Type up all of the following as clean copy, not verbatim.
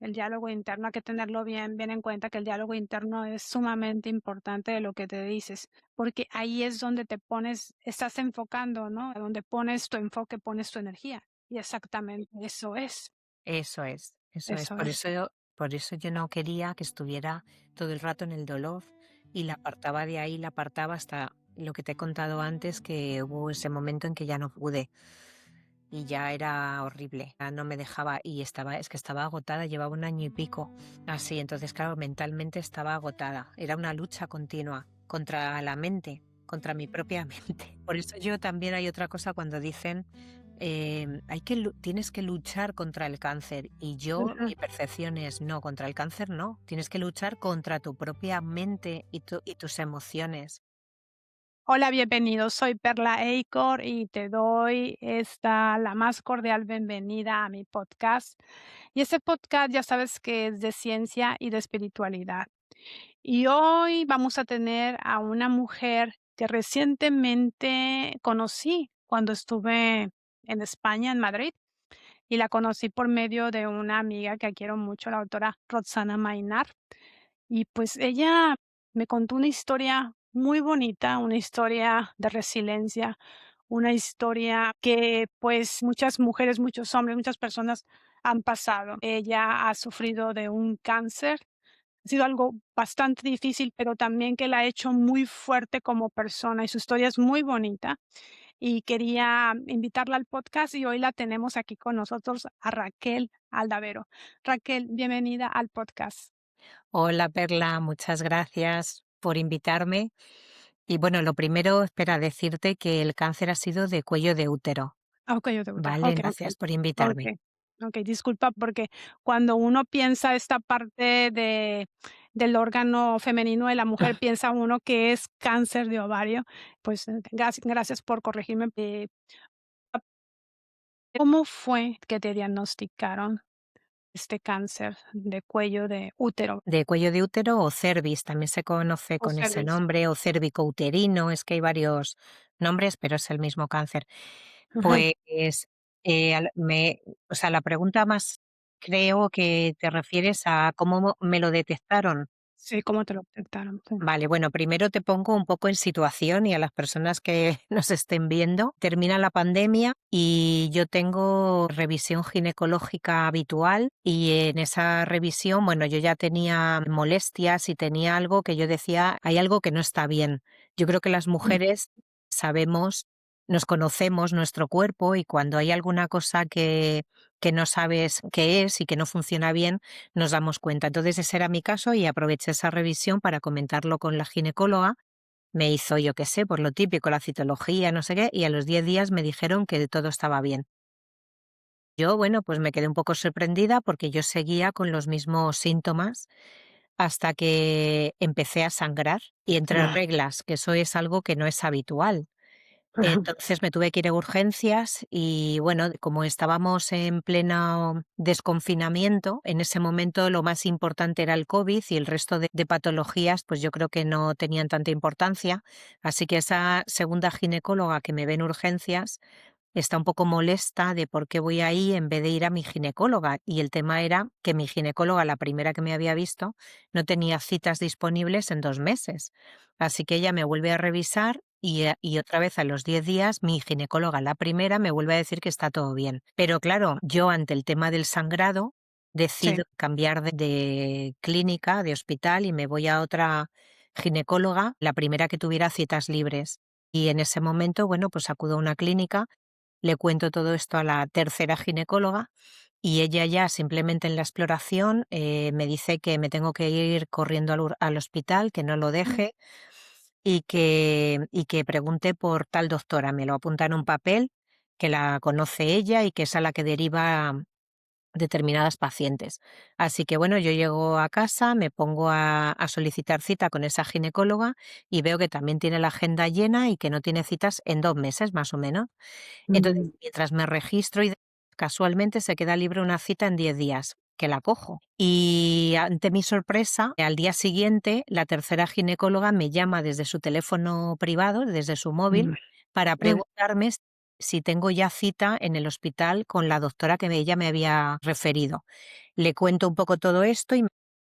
El diálogo interno hay que tenerlo bien en cuenta, que el diálogo interno es sumamente importante de lo que te dices, porque ahí es donde te pones, estás enfocando, ¿no? Donde pones tu enfoque, pones tu energía. Y exactamente eso es, Eso es, eso es. eso es. Por eso yo no quería que estuviera todo el rato en el dolor y la apartaba de ahí, la apartaba hasta lo que te he contado antes, que hubo ese momento en que ya no pude y ya era horrible, ya no me dejaba y es que estaba agotada, llevaba un año y pico así, entonces claro, mentalmente estaba agotada, era una lucha continua contra la mente, contra mi propia mente. Por eso yo también hay otra cosa cuando dicen tienes que luchar contra el cáncer. Y yo, Ujú. mi percepción es no, contra el cáncer no. Tienes que luchar contra tu propia mente y tus emociones. Hola, bienvenido. Soy Perla Eicor y te doy la más cordial bienvenida a mi podcast. Y este podcast ya sabes que es de ciencia y de espiritualidad. Y hoy vamos a tener a una mujer que recientemente conocí cuando estuve en España, en Madrid, y la conocí por medio de una amiga que quiero mucho, la autora Roxana Mainar. Y pues ella me contó una historia muy bonita, una historia de resiliencia, una historia que pues muchas mujeres, muchos hombres, muchas personas han pasado. Ella ha sufrido de un cáncer. Ha sido algo bastante difícil, pero también que la ha hecho muy fuerte como persona y su historia es muy bonita. Y quería invitarla al podcast y hoy la tenemos aquí con nosotros a Raquel Aldavero. Raquel, bienvenida al podcast. Hola Perla, muchas gracias por invitarme. Y bueno, lo primero, espera decirte que el cáncer ha sido de cuello de útero. Ah, okey, yo te gusta. Vale, Okey, okey. gracias por invitarme. Okey, okey, disculpa, porque cuando uno piensa esta parte del órgano femenino de la mujer, piensa uno que es cáncer de ovario. Pues, gracias por corregirme. ¿Cómo fue que te diagnosticaron este cáncer de cuello de útero De cuello de útero o cervix, también se conoce o con ese cervix? nombre, o cérvico-uterino, es que hay varios nombres, pero es el mismo cáncer. Ujú. Pues, o sea, la pregunta más creo que te refieres a cómo me lo detectaron. Sí, ¿cómo te lo detectaron? Sí. Vale, bueno, primero te pongo un poco en situación y a las personas que nos estén viendo. Termina la pandemia y yo tengo revisión ginecológica habitual y en esa revisión, bueno, yo ya tenía molestias y tenía algo que yo decía, hay algo que no está bien. Yo creo que las Mm, mujeres sabemos, nos conocemos nuestro cuerpo y cuando hay alguna cosa que no sabes qué es y que no funciona bien, nos damos cuenta. Entonces ese era mi caso y aproveché esa revisión para comentarlo con la ginecóloga. Me hizo, yo qué sé, por lo típico, la citología, no sé qué, y a los 10 días me dijeron que todo estaba bien. Yo, bueno, pues me quedé un poco sorprendida porque yo seguía con los mismos síntomas hasta que empecé a sangrar y entre ah, reglas, que eso es algo que no es habitual. Entonces me tuve que ir a urgencias y bueno, como estábamos en pleno desconfinamiento, en ese momento lo más importante era el COVID y el resto de patologías, pues yo creo que no tenían tanta importancia. Así que esa segunda ginecóloga que me ve en urgencias está un poco molesta de por qué voy ahí en vez de ir a mi ginecóloga. Y el tema era que mi ginecóloga, la primera que me había visto, no tenía citas disponibles en 2 meses. Así que ella me vuelve a revisar y otra vez a los 10 días mi ginecóloga, la primera, me vuelve a decir que está todo bien. Pero claro, yo ante el tema del sangrado sí. decido cambiar de clínica, de hospital y me voy a otra ginecóloga, la primera que tuviera citas libres. Y en ese momento, bueno, pues acudo a una clínica, le cuento todo esto a la tercera ginecóloga y ella ya simplemente en la exploración me dice que me tengo que ir corriendo al hospital, que no lo deje y que pregunte por tal doctora. Me lo apunta en un papel, que la conoce ella y que es a la que deriva determinadas pacientes. Así que bueno, yo llego a casa, me pongo a solicitar cita con esa ginecóloga y veo que también tiene la agenda llena y que no tiene citas en 2 meses más o menos. Entonces, Mm, mientras me registro y casualmente se queda libre una cita en 10 días, que la cojo. Y ante mi sorpresa, al día siguiente, la tercera ginecóloga me llama desde su teléfono privado, desde su móvil, mm, para mm, preguntarme si tengo ya cita en el hospital con la doctora que ella me había referido. Le cuento un poco todo esto y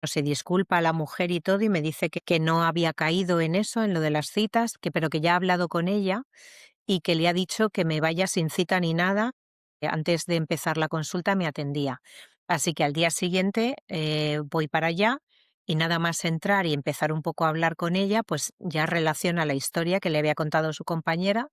se disculpa a la mujer y todo y me dice que no había caído en eso, en lo de las citas, pero que ya ha hablado con ella y que le ha dicho que me vaya sin cita ni nada. Antes de empezar la consulta me atendía. Así que al día siguiente voy para allá y nada más entrar y empezar un poco a hablar con ella, pues ya relaciona la historia que le había contado su compañera,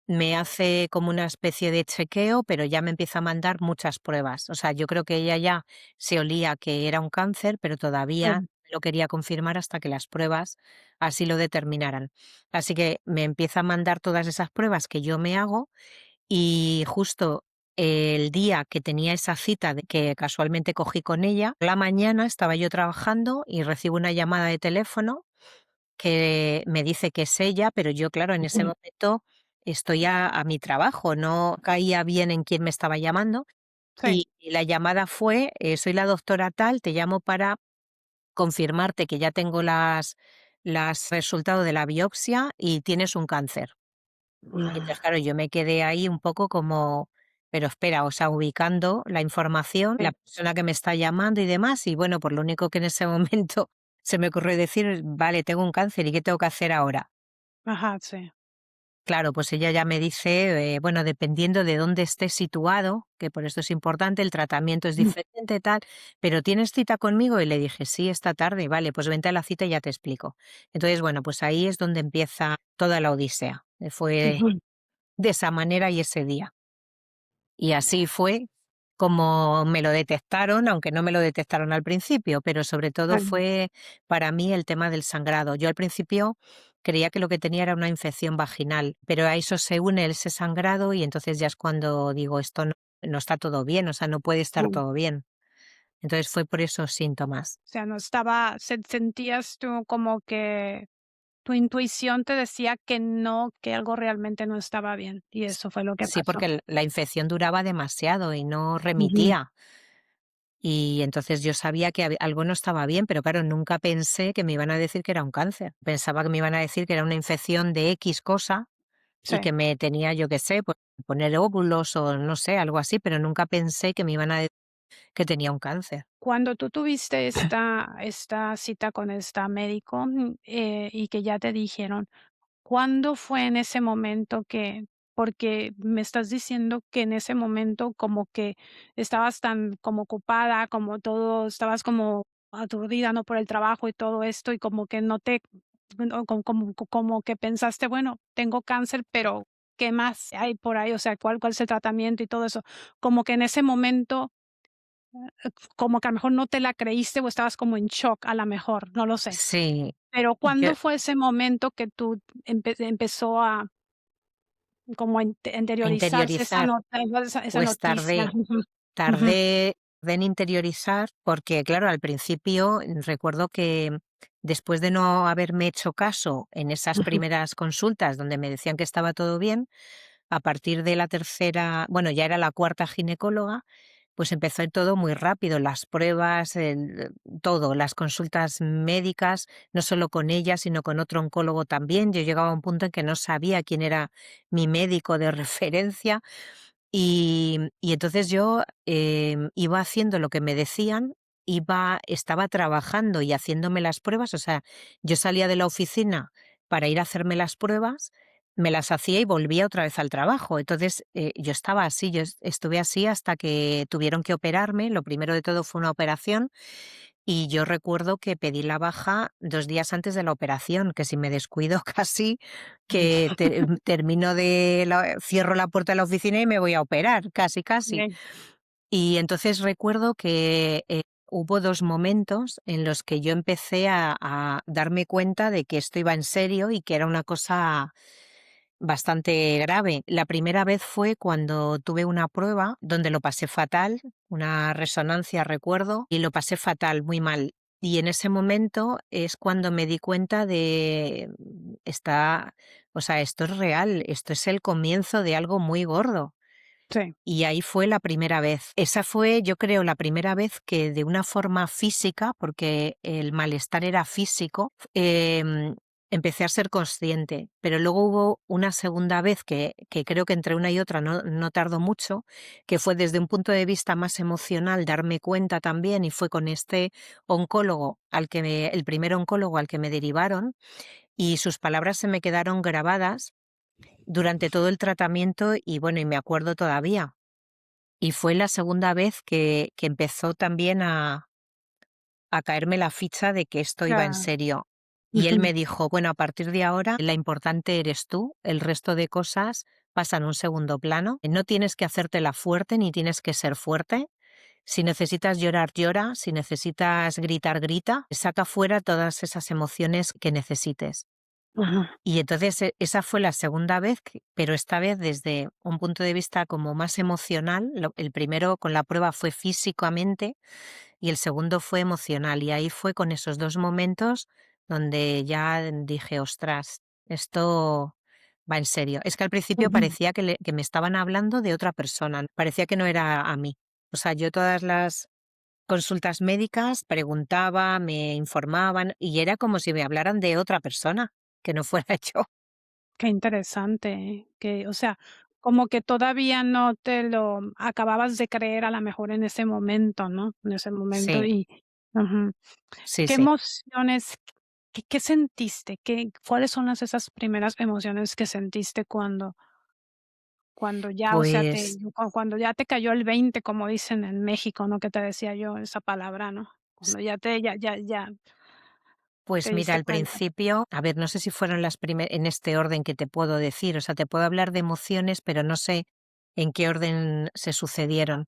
me hace como una especie de chequeo, pero ya me empieza a mandar muchas pruebas. O sea, yo creo que ella ya se olía que era un cáncer, pero todavía Sí. lo quería confirmar hasta que las pruebas así lo determinaran. Así que me empieza a mandar todas esas pruebas que yo me hago y justo el día que tenía esa cita que casualmente cogí con ella, por la mañana estaba yo trabajando y recibo una llamada de teléfono que me dice que es ella, pero yo, claro, en ese momento estoy a mi trabajo, no caía bien en quién me estaba llamando, Sí. y la llamada fue: "Soy la doctora tal, te llamo para confirmarte que ya tengo las resultados de la biopsia y tienes un cáncer". Y entonces, claro, yo me quedé ahí un poco como, pero espera, o sea, ubicando la información, la Sí. persona que me está llamando y demás, y bueno, pues lo único que en ese momento se me ocurrió decir: "Vale, tengo un cáncer, ¿y qué tengo que hacer ahora?". Ajá, sí. Claro, pues ella ya me dice, bueno, dependiendo de dónde estés situado, que por esto es importante, el tratamiento es diferente, tal, pero ¿tienes cita conmigo? Y le dije: "Sí, esta tarde". "Vale, pues vente a la cita y ya te explico". Entonces, bueno, pues ahí es donde empieza toda la odisea. Fue Ujú. de esa manera y ese día. Y así fue como me lo detectaron, aunque no me lo detectaron al principio, pero sobre todo Bueno, fue para mí el tema del sangrado. Yo al principio creía que lo que tenía era una infección vaginal, pero a eso se une ese sangrado y entonces ya es cuando digo, esto no está todo bien, o sea, no puede estar mm, todo bien. Entonces fue por esos síntomas. o sea, no estaba sentías tú como que tu intuición te decía que no, que algo realmente no estaba bien, y eso fue lo que Sí, pasó. porque la infección duraba demasiado y no Ujú. remitía. Y entonces yo sabía que algo no estaba bien, pero claro, nunca pensé que me iban a decir que era un cáncer. Pensaba que me iban a decir que era una infección de X cosa y Sí. que me tenía, yo qué sé, pues poner óvulos o no sé, algo así, pero nunca pensé que me iban a decir que tenía un cáncer. Cuando tú tuviste esta cita con esta médico, y que ya te dijeron, ¿cuándo fue en ese momento que porque me estás diciendo que en ese momento como que estabas tan como ocupada, como todo, estabas como aturdida, ¿no?, por el trabajo y todo esto, y como que no te bueno, como que pensaste: "Bueno, tengo cáncer, pero, ¿qué más hay por ahí?". O sea, ¿cuál es el tratamiento y todo eso? Como que en ese momento, como que a lo mejor no te la creíste o estabas como en shock, a la mejor, no lo sé. Sí, Pero, yo ¿cuándo fue ese momento que tú empezó a como a a interiorizarse esa interiorizar, nota esa pues noticia? tardé. Ujú, ujú, Tardé en interiorizar porque, claro, al principio recuerdo que después de no haberme hecho caso en esas ujú. primeras consultas donde me decían que estaba todo bien, a partir de la tercera, bueno, ya era la cuarta ginecóloga, pues empezó a ir todo muy rápido, las pruebas, todo, las consultas médicas, no solo con ella, sino con otro oncólogo también. Yo llegaba a un punto en que no sabía quién era mi médico de referencia y entonces yo, iba haciendo lo que me decían, estaba trabajando y haciéndome las pruebas, o sea, yo salía de la oficina para ir a hacerme las pruebas, me las hacía y volvía otra vez al trabajo. Entonces, yo estaba así, estuve así hasta que tuvieron que operarme. Lo primero de todo fue una operación y yo recuerdo que pedí la baja 2 días antes de la operación, que si me descuido casi que termino cierro la puerta de la oficina y me voy a operar, casi, casi. Bien, Y entonces recuerdo que, hubo 2 momentos en los que yo empecé a darme cuenta de que esto iba en serio y que era una cosa bastante grave. La primera vez fue cuando tuve una prueba donde lo pasé fatal, una resonancia recuerdo, y lo pasé fatal, muy mal. Y en ese momento es cuando me di cuenta de, o sea, esto es real, esto es el comienzo de algo muy gordo. sí, Y ahí fue la primera vez. Esa fue, yo creo, la primera vez que de una forma física, porque el malestar era físico, empecé a ser consciente, pero luego hubo una segunda vez que creo que entre una y otra no tardó mucho, que fue desde un punto de vista más emocional darme cuenta también, y fue con este oncólogo el primer oncólogo al que me derivaron, y sus palabras se me quedaron grabadas durante todo el tratamiento y bueno, y me acuerdo todavía. Y fue la segunda vez que empezó también a caerme la ficha de que esto iba en Claro. serio. Y él Ujú, me dijo, bueno, a partir de ahora la importante eres tú, el resto de cosas pasan a un segundo plano. No tienes que hacértela fuerte ni tienes que ser fuerte. Si necesitas llorar, llora. Si necesitas gritar, grita. Saca fuera todas esas emociones que necesites. ujú. Y entonces esa fue la segunda vez, pero esta vez desde un punto de vista como más emocional. El primero con la prueba fue físicamente y el segundo fue emocional. Y ahí fue con esos 2 momentos donde ya dije: "Ostras, esto va en serio". Es que al principio Ujú. parecía que me estaban hablando de otra persona, parecía que no era a mí. O sea, yo todas las consultas médicas preguntaba, me informaban y era como si me hablaran de otra persona, que no fuera yo. Qué interesante, ¿eh? Que, o sea, como que todavía no te lo acababas de creer a la mejor en ese momento, ¿no? En ese momento Sí, y ujú. sí, ¿Qué sí. emociones, qué sentiste? ¿Cuáles son esas primeras emociones que sentiste cuando ya, o sea, Pues cuando ya te cayó el 20, como dicen en México, ¿no? Que te decía yo esa palabra, ¿no? Cuando ya te Pues mira, diste al cuenta. principio, a ver, no sé si fueron las primeras en este orden que te puedo decir, o sea, te puedo hablar de emociones, pero no sé en qué orden se sucedieron,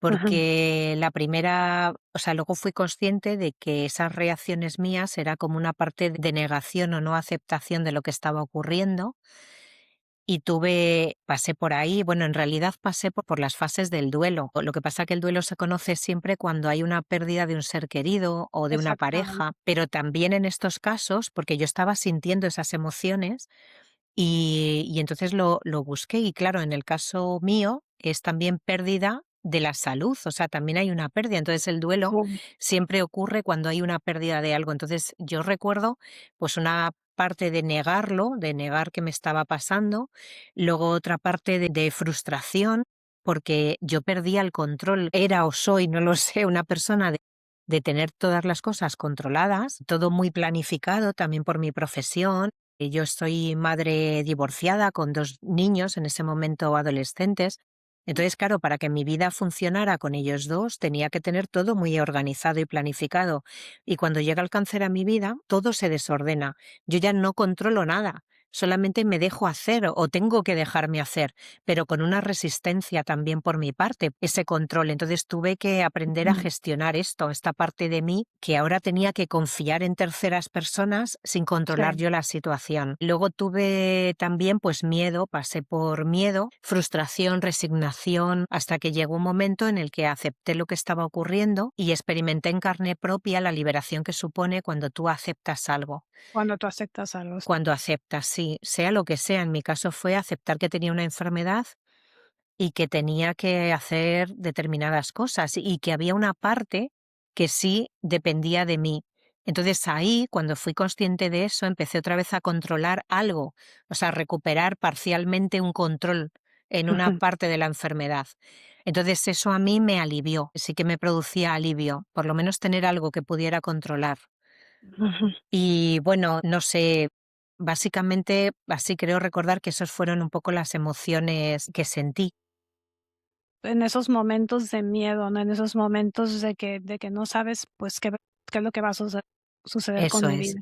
Ujú. porque la primera, o sea, luego fui consciente de que esas reacciones mías era como una parte de negación o no aceptación de lo que estaba ocurriendo. Y pasé por ahí, bueno, en realidad pasé por las fases del duelo. Lo que pasa que el duelo se conoce siempre cuando hay una pérdida de un ser querido o de una Exactamente. pareja, pero también en estos casos, porque yo estaba sintiendo esas emociones y entonces lo busqué y claro, en el caso mío es también pérdida de la salud, o sea, también hay una pérdida. Entonces el duelo Sí. siempre ocurre cuando hay una pérdida de algo. Entonces yo recuerdo pues una parte de negarlo, de negar que me estaba pasando, luego otra parte de frustración porque yo perdía el control, era o soy, no lo sé, una persona de tener todas las cosas controladas, todo muy planificado también por mi profesión. Yo soy madre divorciada con 2 niños, en ese momento adolescentes. Entonces, claro, para que mi vida funcionara con ellos 2 tenía que tener todo muy organizado y planificado. Y cuando llega el cáncer a mi vida, todo se desordena. Yo ya no controlo nada, solamente me dejo hacer o tengo que dejarme hacer, pero con una resistencia también por mi parte, ese control. Entonces tuve que aprender a Ujú. gestionar esto, esta parte de mí que ahora tenía que confiar en terceras personas sin controlar Sí. yo la situación. Luego tuve también pues miedo, pasé por miedo, frustración, resignación, hasta que llegó un momento en el que acepté lo que estaba ocurriendo y experimenté en carne propia la liberación que supone cuando tú aceptas algo. Cuando tú aceptas algo. Cuando aceptas, sí, sea lo que sea. En mi caso fue aceptar que tenía una enfermedad y que tenía que hacer determinadas cosas y que había una parte que sí dependía de mí. Entonces ahí, cuando fui consciente de eso, empecé otra vez a controlar algo, o sea, recuperar parcialmente un control en una Ujú, parte de la enfermedad. Entonces eso a mí me alivió, sí que me producía alivio, por lo menos tener algo que pudiera controlar. ujú. Y bueno, no sé, básicamente así creo recordar que esos fueron un poco las emociones que sentí. En esos momentos de miedo, ¿no? En esos momentos de que no sabes, pues, qué es lo que va a suceder con Eso mi es, vida.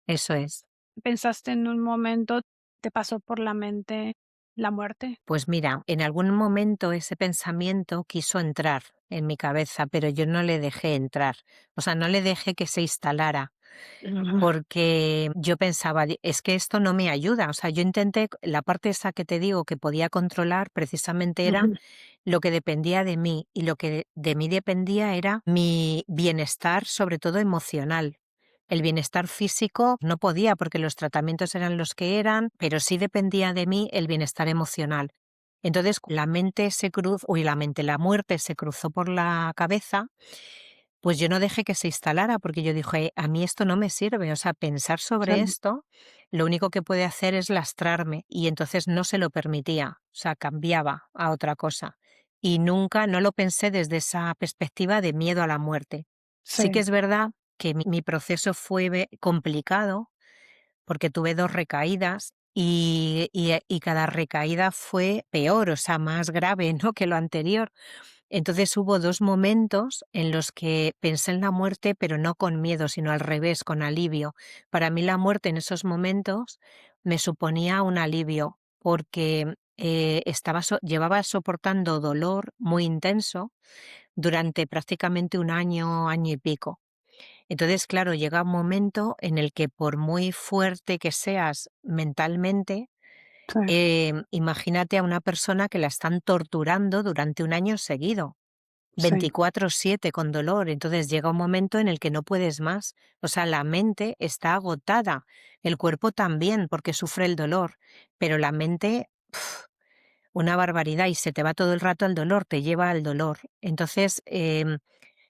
eso es. ¿Pensaste en un momento, te pasó por la mente la muerte? Pues mira, en algún momento ese pensamiento quiso entrar en mi cabeza, pero yo no le dejé entrar. O sea, no le dejé que se instalara, Ujú, porque yo pensaba, Es que esto no me ayuda". O sea, yo intenté, la parte esa que te digo que podía controlar, precisamente era ujú, lo que dependía de mí, y lo que de mí dependía era mi bienestar, sobre todo emocional. El bienestar físico no podía porque los tratamientos eran los que eran, pero sí dependía de mí el bienestar emocional. Entonces la muerte se cruzó por la cabeza Pues yo no dejé que se instalara, porque yo dije: "A mí esto no me sirve". O sea, pensar sobre Claro, esto, lo único que puede hacer es lastrarme, y entonces no se lo permitía, o sea, cambiaba a otra cosa. Y nunca no lo pensé desde esa perspectiva de miedo a la muerte. Sí que sí, es verdad que mi proceso fue complicado, porque tuve 2 recaídas, y cada recaída fue peor, o sea, más grave, ¿no?, que lo anterior. Entonces hubo 2 momentos en los que pensé en la muerte, pero no con miedo, sino al revés, con alivio. Para mí la muerte en esos momentos me suponía un alivio, porque, llevaba soportando dolor muy intenso durante prácticamente un año, año y pico. Entonces, claro, llega un momento en el que por muy fuerte que seas mentalmente, sí, imagínate a una persona que la están torturando durante un año seguido. sí. 24/7 con dolor. Entonces llega un momento en el que no puedes más. O sea, la mente está agotada, el cuerpo también, porque sufre el dolor, pero la mente, una barbaridad, y se te va todo el rato al dolor, te lleva al dolor. Entonces,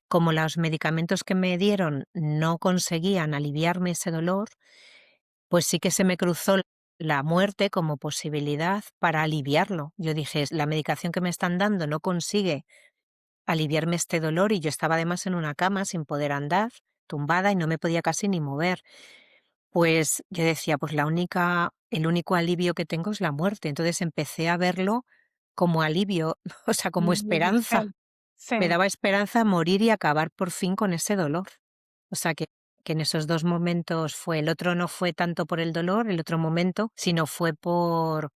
como los medicamentos que me dieron no conseguían aliviarme ese dolor, pues sí que se me cruzó la muerte como posibilidad para aliviarlo. Yo dije: "La medicación que me están dando no consigue aliviarme este dolor", y yo estaba además en una cama sin poder andar, tumbada, y no me podía casi ni mover. Pues yo decía: "Pues el único alivio que tengo es la muerte". Entonces empecé a verlo como alivio, o sea, como esperanza. Me Sí. daba esperanza morir y acabar por fin con ese dolor. O sea que en esos 2 momentos fue. El otro no fue tanto por el dolor, el otro momento, sino fue por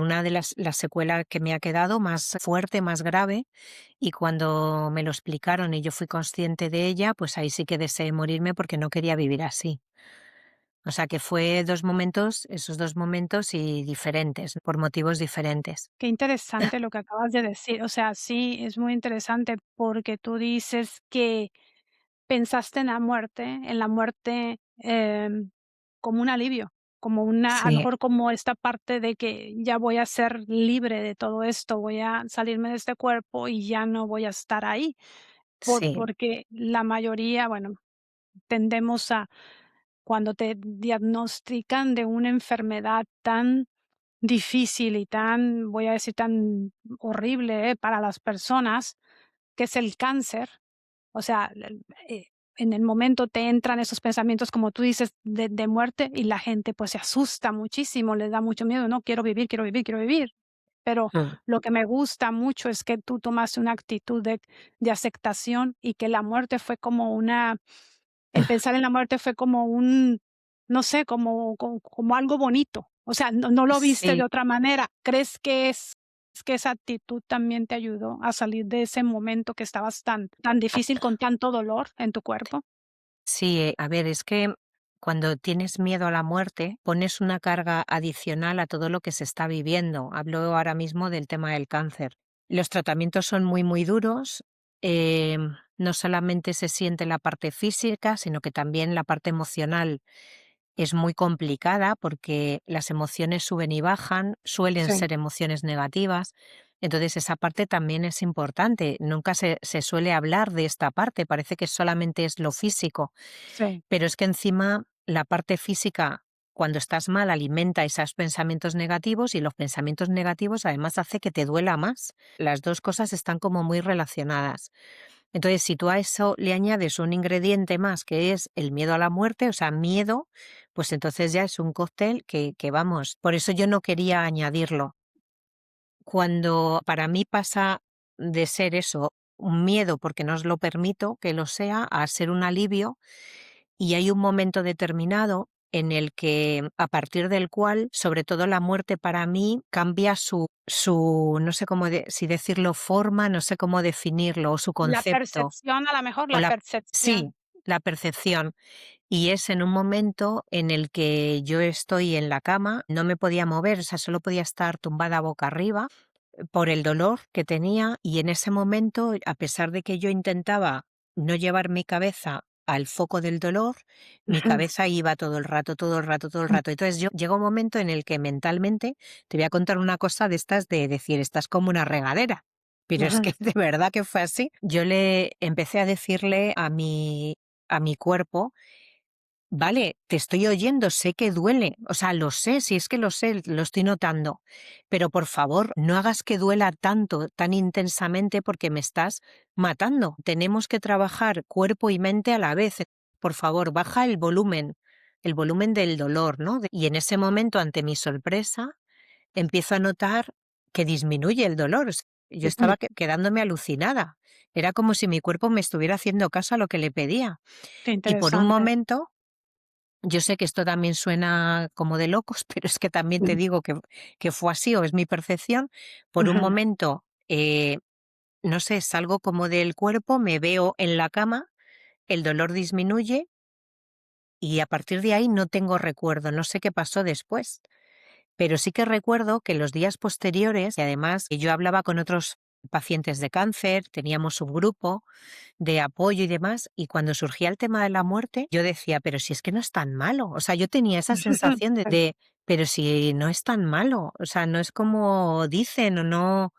una de las secuelas que me ha quedado más fuerte, más grave, y cuando me lo explicaron y yo fui consciente de ella, pues ahí sí que deseé morirme porque no quería vivir así. O sea que fue 2 momentos, esos 2 momentos y diferentes, por motivos diferentes. Qué interesante lo que acabas de decir. O sea, sí, es muy interesante porque tú dices que pensaste en la muerte, como un alivio, como una, a lo Sí, mejor como esta parte de que ya voy a ser libre de todo esto, voy a salirme de este cuerpo y ya no voy a estar ahí, sí, porque la mayoría, bueno, tendemos a cuando te diagnostican de una enfermedad tan difícil y tan, voy a decir, tan horrible, para las personas, que es el cáncer. O sea, en el momento te entran esos pensamientos, como tú dices, de muerte y la gente, pues, se asusta muchísimo, le da mucho miedo, no, quiero vivir, quiero vivir, quiero vivir. Pero mm, lo que me gusta mucho es que tú tomaste una actitud de aceptación y que la muerte fue como una el pensar en la muerte fue como un, no sé, como algo bonito. O sea, no lo viste de sí. otra manera. ¿Crees que esa actitud también te ayudó a salir de ese momento que estabas tan difícil, con tanto dolor en tu cuerpo? Sí, a ver, es que cuando tienes miedo a la muerte, pones una carga adicional a todo lo que se está viviendo. Hablo ahora mismo del tema del cáncer. Los tratamientos son muy, muy duros. No solamente se siente la parte física, sino que también la parte emocional es muy complicada porque las emociones suben y bajan, suelen Sí, ser emociones negativas. Entonces esa parte también es importante. Nunca se suele hablar de esta parte, parece que solamente es lo físico, sí, pero es que encima la parte física, cuando estás mal, alimenta esos pensamientos negativos, y los pensamientos negativos además hace que te duela más. Las 2 cosas están como muy relacionadas. Entonces, si tú a eso le añades un ingrediente más, que es el miedo a la muerte, o sea, miedo, pues entonces ya es un cóctel que vamos, por eso yo no quería añadirlo. Cuando para mí pasa de ser eso, un miedo porque no os lo permito que lo sea, a ser un alivio, y hay un momento determinado en el que, a partir del cual, sobre todo la muerte para mí cambia no sé cómo si decirlo, forma, no sé cómo definirlo, o su la concepto, percepción, a la mejor, o la la percepción. sí, la percepción. Y es en un momento en el que yo estoy en la cama, no me podía mover, o sea, solo podía estar tumbada boca arriba por el dolor que tenía, y en ese momento, a pesar de que yo intentaba no llevar mi cabeza al foco del dolor, mi cabeza iba todo el rato, todo el rato, todo el rato. Entonces yo llega un momento en el que mentalmente, te voy a contar una cosa de estas de decir, estás como una regadera. pero es Ujú. que de verdad que fue así. Yo le empecé a decirle a mi cuerpo: "Vale, te estoy oyendo, sé que duele, o sea, lo sé, si es que lo sé, lo estoy notando, pero por favor, no hagas que duela tanto, tan intensamente, porque me estás matando. Tenemos que trabajar cuerpo y mente a la vez. Por favor, baja el volumen del dolor", ¿no? Y en ese momento, ante mi sorpresa, empiezo a notar que disminuye el dolor. Yo Ujú. estaba quedándome alucinada. Era como si mi cuerpo me estuviera haciendo caso a lo que le pedía. Qué Y por un interesante. momento, yo sé que esto también suena como de locos, pero es que también te Ujú. digo que fue así o es mi percepción. Por un Ujú. momento, no sé, salgo como del cuerpo, me veo en la cama, el dolor disminuye y a partir de ahí no tengo recuerdo, no sé qué pasó después. Pero sí que recuerdo que los días posteriores, y además yo hablaba con otros pacientes de cáncer, teníamos un grupo de apoyo y demás, y cuando surgía el tema de la muerte, yo decía, pero si es que no es tan malo. O sea, yo tenía esa sensación Sí. pero si no es tan malo, o sea, no es como dicen o no,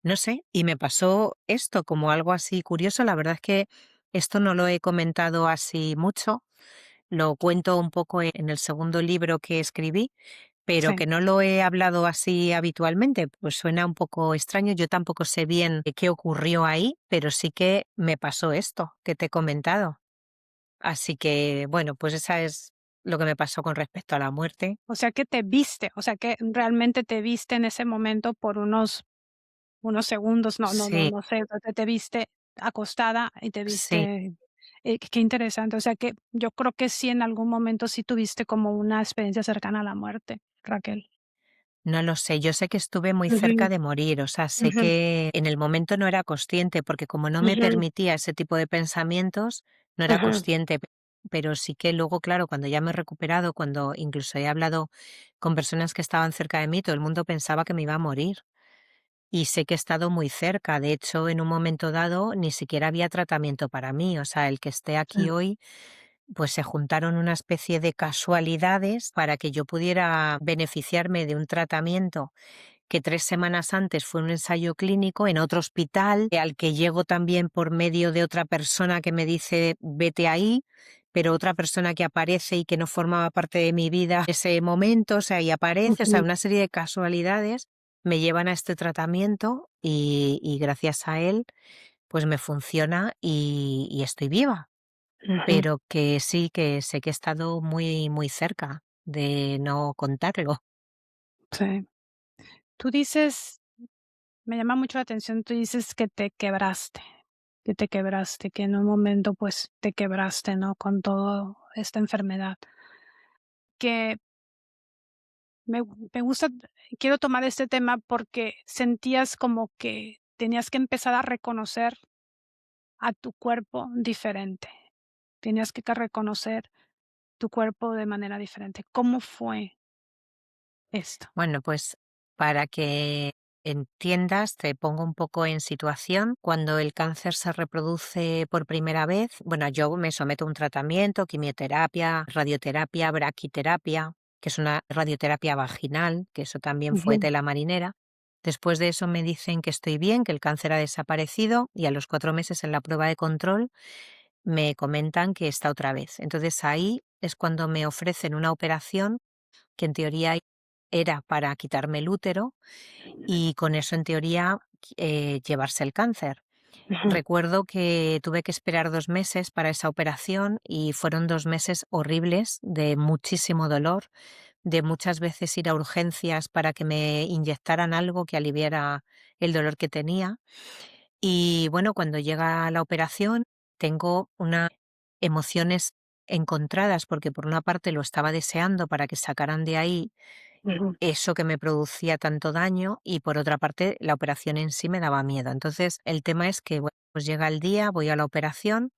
no sé. Y me pasó esto como algo así curioso. La verdad es que esto no lo he comentado así mucho, lo cuento un poco en el segundo libro que escribí, pero Sí. que no lo he hablado así habitualmente, pues suena un poco extraño. Yo tampoco sé bien qué ocurrió ahí, pero sí que me pasó esto que te he comentado. Así que, bueno, pues esa es lo que me pasó con respecto a la muerte. O sea que te viste, o sea que realmente te viste en ese momento por unos segundos, Sí, no sé, te viste acostada y te sí. viste, qué interesante. O sea que yo creo que sí, en algún momento sí tuviste como una experiencia cercana a la muerte, Raquel. No lo sé, yo sé que estuve muy Ujú, cerca de morir, o sea, sé ujú, que en el momento no era consciente, porque como no me ujú, permitía ese tipo de pensamientos, no era ujú, consciente, pero sí que luego, claro, cuando ya me he recuperado, cuando incluso he hablado con personas que estaban cerca de mí, todo el mundo pensaba que me iba a morir. Y sé que he estado muy cerca, de hecho, en un momento dado ni siquiera había tratamiento para mí, o sea, el que esté sí, aquí hoy, pues se juntaron una especie de casualidades para que yo pudiera beneficiarme de un tratamiento que 3 semanas antes fue un ensayo clínico en otro hospital, al que llego también por medio de otra persona que me dice: "Vete ahí", pero otra persona que aparece y que no formaba parte de mi vida en ese momento, o sea, y aparece, o sea, ujú, una serie de casualidades me llevan a este tratamiento y gracias a él, pues me funciona y estoy viva. ujú, Pero que sí, que sé que he estado muy, muy cerca de no contarlo. sí. Tú dices, me llama mucho la atención, tú dices que te quebraste, que en un momento, pues, te quebraste, ¿no? Con toda esta enfermedad. Que me gusta, quiero tomar este tema porque sentías como que tenías que empezar a reconocer a tu cuerpo diferente. Tenías que reconocer tu cuerpo de manera diferente. ¿Cómo fue esto? Bueno, pues para que entiendas, te pongo un poco en situación. Cuando el cáncer se reproduce por primera vez, bueno, yo me someto a un tratamiento, quimioterapia, radioterapia, braquiterapia, que es una radioterapia vaginal, que eso también fue Ujú, tela marinera. Después de eso me dicen que estoy bien, que el cáncer ha desaparecido y a los 4 meses en la prueba de control me comentan que está otra vez. Entonces ahí es cuando me ofrecen una operación que en teoría era para quitarme el útero y con eso en teoría llevarse el cáncer. ujú, Recuerdo que tuve que esperar 2 meses para esa operación y fueron 2 meses horribles de muchísimo dolor, de muchas veces ir a urgencias para que me inyectaran algo que aliviara el dolor que tenía. Y bueno, cuando llega la operación tengo unas emociones encontradas porque por una parte lo estaba deseando para que sacaran de ahí ujú, eso que me producía tanto daño y por otra parte la operación en sí me daba miedo. Entonces el tema es que bueno, pues llega el día, voy a la operación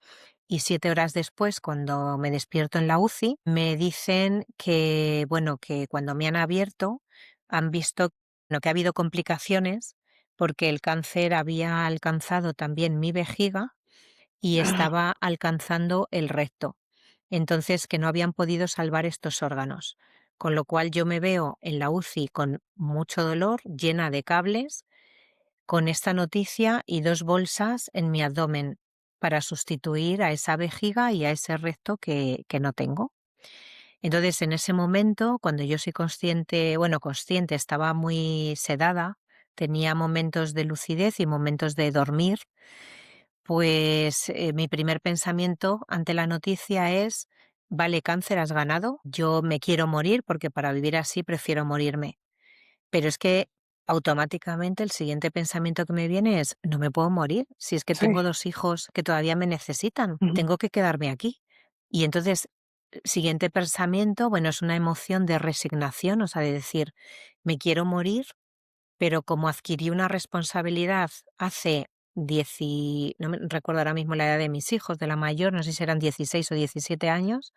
y 7 horas después, cuando me despierto en la UCI, me dicen que, bueno, que cuando me han abierto han visto bueno, que ha habido complicaciones porque el cáncer había alcanzado también mi vejiga y ah, estaba alcanzando el recto. Entonces, que no habían podido salvar estos órganos. Con lo cual yo me veo en la UCI con mucho dolor, llena de cables, con esta noticia y 2 bolsas en mi abdomen para sustituir a esa vejiga y a ese recto que no tengo. Entonces, en ese momento, cuando yo soy consciente, bueno, consciente, estaba muy sedada, tenía momentos de lucidez y momentos de dormir, pues mi primer pensamiento ante la noticia es, vale, cáncer, has ganado, yo me quiero morir porque para vivir así prefiero morirme. Pero es que automáticamente el siguiente pensamiento que me viene es, no me puedo morir, si es que Sí. tengo 2 hijos que todavía me necesitan, Ujú, tengo que quedarme aquí. Y entonces, siguiente pensamiento, bueno, es una emoción de resignación, o sea, de decir, me quiero morir, pero como adquirí una responsabilidad hace 10 no me recuerdo ahora mismo la edad de mis hijos, de la mayor, no sé si eran 16 o 17 años,